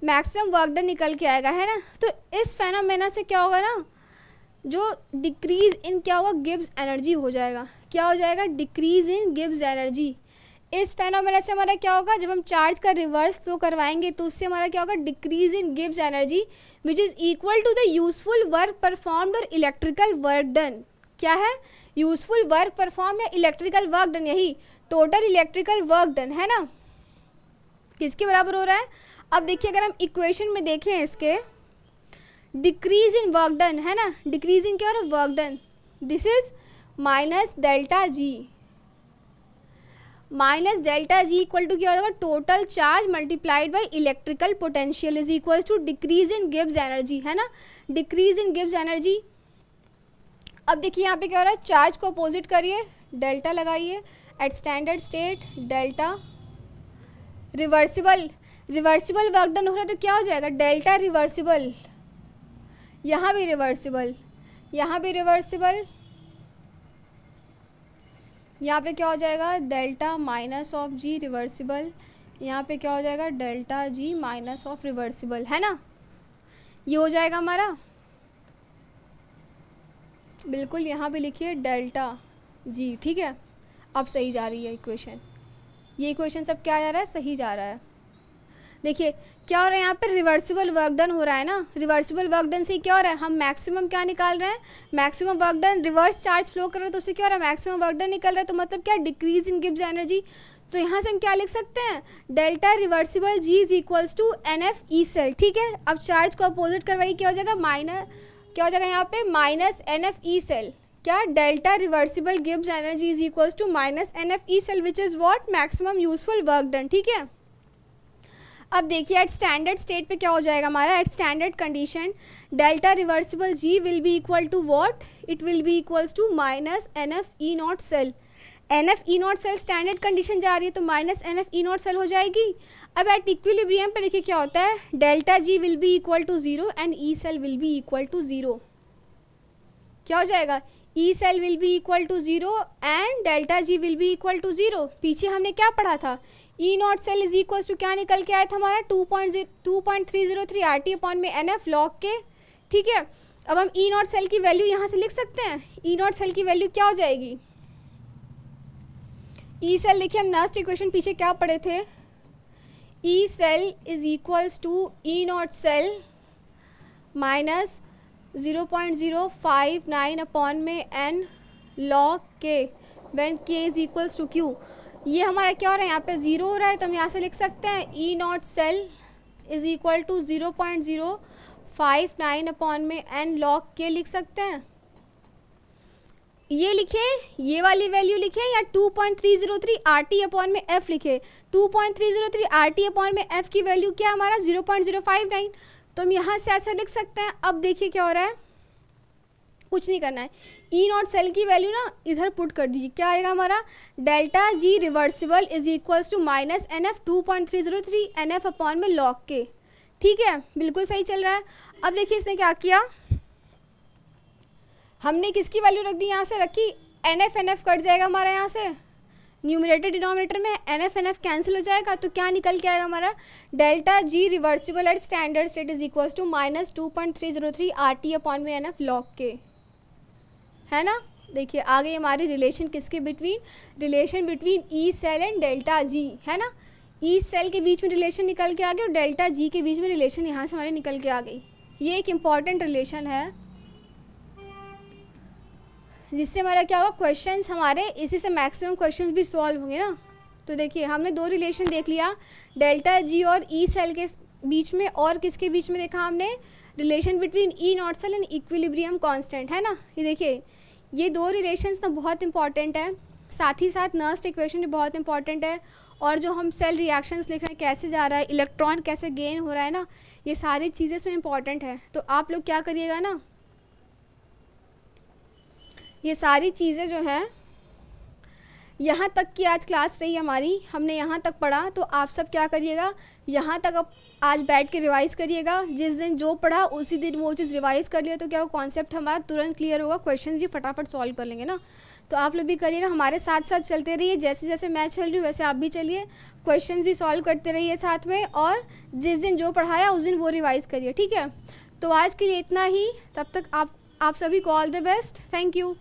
मैक्सिमम वर्क डन निकल के आएगा, है ना। तो इस फेनोमेना से क्या होगा ना, जो डिक्रीज इन क्या होगा, गिब्स एनर्जी हो जाएगा, क्या हो जाएगा, डिक्रीज इन गिब्स एनर्जी। इस फेनोमेना से हमारा क्या होगा, जब हम चार्ज का रिवर्स फ्लो करवाएंगे तो उससे हमारा क्या होगा, decrease in Gibbs energy which is equal to the useful work performed और इलेक्ट्रिकल वर्क डन। क्या है, यूजफुल वर्क परफॉर्म या इलेक्ट्रिकल वर्क डन, यही टोटल इलेक्ट्रिकल वर्क डन, है ना, किसके बराबर हो रहा है। अब देखिए अगर हम इक्वेशन में देखें इसके, डिक्रीज इन वर्क डन, है ना, डिक्रीज इन क्या हो रहा है, work done, this is minus delta G, minus delta G equal to क्या होगा, total charge multiplied by electrical potential is equal to decrease in Gibbs energy, है ना, डिक्रीज इन गिब्स एनर्जी। अब देखिए यहाँ पे क्या हो रहा है, चार्ज को अपोजिट करिए, डेल्टा लगाइए, at standard state delta, reversible reversible work done हो रहा है तो क्या हो जाएगा, डेल्टा रिवर्सिबल, यहाँ भी रिवर्सिबल, यहाँ भी रिवर्सिबल, यहाँ पे क्या हो जाएगा, delta minus of G reversible, यहाँ पे क्या हो जाएगा, delta G minus of reversible, है ना, ये हो जाएगा हमारा, बिल्कुल यहाँ पे लिखिए डेल्टा जी, ठीक है। अब सही जा रही है इक्वेशन, ये इक्वेशन सब क्या जा रहा है, सही जा रहा है। देखिए क्या हो रहा है, यहाँ पे रिवर्सिबल वर्क डन हो रहा है ना, रिवर्सिबल वर्क डन से क्या हो रहा है, हम मैक्सिमम क्या निकाल रहे हैं, maximum work done, reverse charge flow कर रहे हैं तो उससे क्या हो रहा है, मैक्सिमम वर्क डन निकल रहा है, तो मतलब क्या, डिक्रीज इन गिब्स एनर्जी। तो यहाँ से हम क्या लिख सकते हैं, delta reversible G is equals to n F E cell, ठीक है। अब चार्ज को अपोजिट करवाइए, क्या हो जाएगा, माइनस, क्या हो जाएगा यहाँ पे, minus N F E cell, क्या, delta reversible Gibbs energy is equals to minus N F E cell which is what, maximum useful work done, ठीक है। अब देखिए एट स्टैंडर्ड स्टेट पे क्या हो जाएगा हमारा, at standard condition delta reversible G will be equal to what, it will be equals to minus N F E naught cell, N F E naught cell standard condition जा रही है तो minus N F E naught cell हो जाएगी। अब eight equilibrium पे देखिए क्या होता है, delta G will be equal to zero and E cell will be equal to zero, क्या हो जाएगा, E cell will be equal to zero and delta G will be equal to zero. पीछे हमने क्या पढ़ा था, E naught cell is equal to क्या निकल के आया था हमारा, 2.303 आर टी अपॉन में एन एफ लॉग के, ठीक है। अब हम ई नॉट सेल की वैल्यू यहाँ से लिख सकते हैं, ई नॉट सेल की वैल्यू क्या हो जाएगी, ई सेल देखिए हम लास्ट इक्वेशन पीछे क्या पढ़े थे, E cell is equals to E naught cell minus 0.059 upon में N log K when K is equals to Q. ये हमारा क्या हो रहा है, यहाँ पे ज़ीरो हो रहा है तो हम यहाँ से लिख सकते हैं E naught cell is equal to 0.059 upon में एन लॉग के लिख सकते हैं। ये लिखे, ये वाली वैल्यू लिखे या 2.303 आर टी अपॉन में एफ लिखे, 2.303 आर टी अपॉन में एफ की वैल्यू क्या हमारा 0.059, तो हम यहाँ से ऐसा लिख सकते हैं। अब देखिए क्या हो रहा है, कुछ नहीं करना है, ई नॉट सेल की वैल्यू ना इधर पुट कर दीजिए, क्या आएगा हमारा, delta G reversible is equals to minus N F 2.303 N F upon में लॉग के, ठीक है, बिल्कुल सही चल रहा है। अब देखिए इसने क्या किया, हमने किसकी वैल्यू रख दी, यहाँ से रखी एन एफ कट जाएगा हमारा यहाँ से, न्यूमरेटर डिनोमिनेटर में एन एफ कैंसिल हो जाएगा तो क्या निकल के आएगा हमारा, delta G reversible at standard state is equals to minus 2.303 R T upon में एन एफ लॉग के, है ना। देखिए आगे हमारी रिलेशन किसके between, relation between E cell and delta G, है ना, ई सेल के बीच में रिलेशन निकल के आ गई और डेल्टा जी के बीच में रिलेशन यहाँ से हमारे निकल के आ गई। ये एक इम्पॉर्टेंट रिलेशन है जिससे हमारा क्या होगा, क्वेश्चंस हमारे इसी से मैक्सिमम क्वेश्चंस भी सॉल्व होंगे ना। तो देखिए हमने दो रिलेशन देख लिया, डेल्टा जी और ई सेल के बीच में, और किसके बीच में देखा हमने, relation between E naught cell and equilibrium constant, है ना। ये देखिए ये दो रिलेशंस ना बहुत इंपॉर्टेंट है, साथ ही साथ नर्स्ट इक्वेशन भी बहुत इंपॉर्टेंट है, और जो हम सेल रिएक्शंस लिख रहे हैं कैसे जा रहा है, इलेक्ट्रॉन कैसे गेन हो रहा है ना, ये सारी चीज़ें इसमें इंपॉर्टेंट है। तो आप लोग क्या करिएगा ना, ये सारी चीज़ें जो हैं, यहाँ तक की आज क्लास रही हमारी, हमने यहाँ तक पढ़ा, तो आप सब क्या करिएगा, यहाँ तक अब आज बैठ के रिवाइज़ करिएगा। जिस दिन जो पढ़ा उसी दिन वो चीज़ रिवाइज़ कर लिया तो क्या वो कॉन्सेप्ट हमारा तुरंत क्लियर होगा, क्वेश्चन भी फटाफट सॉल्व कर लेंगे ना। तो आप लोग भी करिएगा, हमारे साथ साथ चलते रहिए, जैसे जैसे मैं चल रही हूँ वैसे आप भी चलिए, क्वेश्चंस भी सॉल्व करते रहिए साथ में, और जिस दिन जो पढ़ाया उस दिन वो रिवाइज़ करिए, ठीक है। तो आज के लिए इतना ही, तब तक आप सभी को all the best, thank you.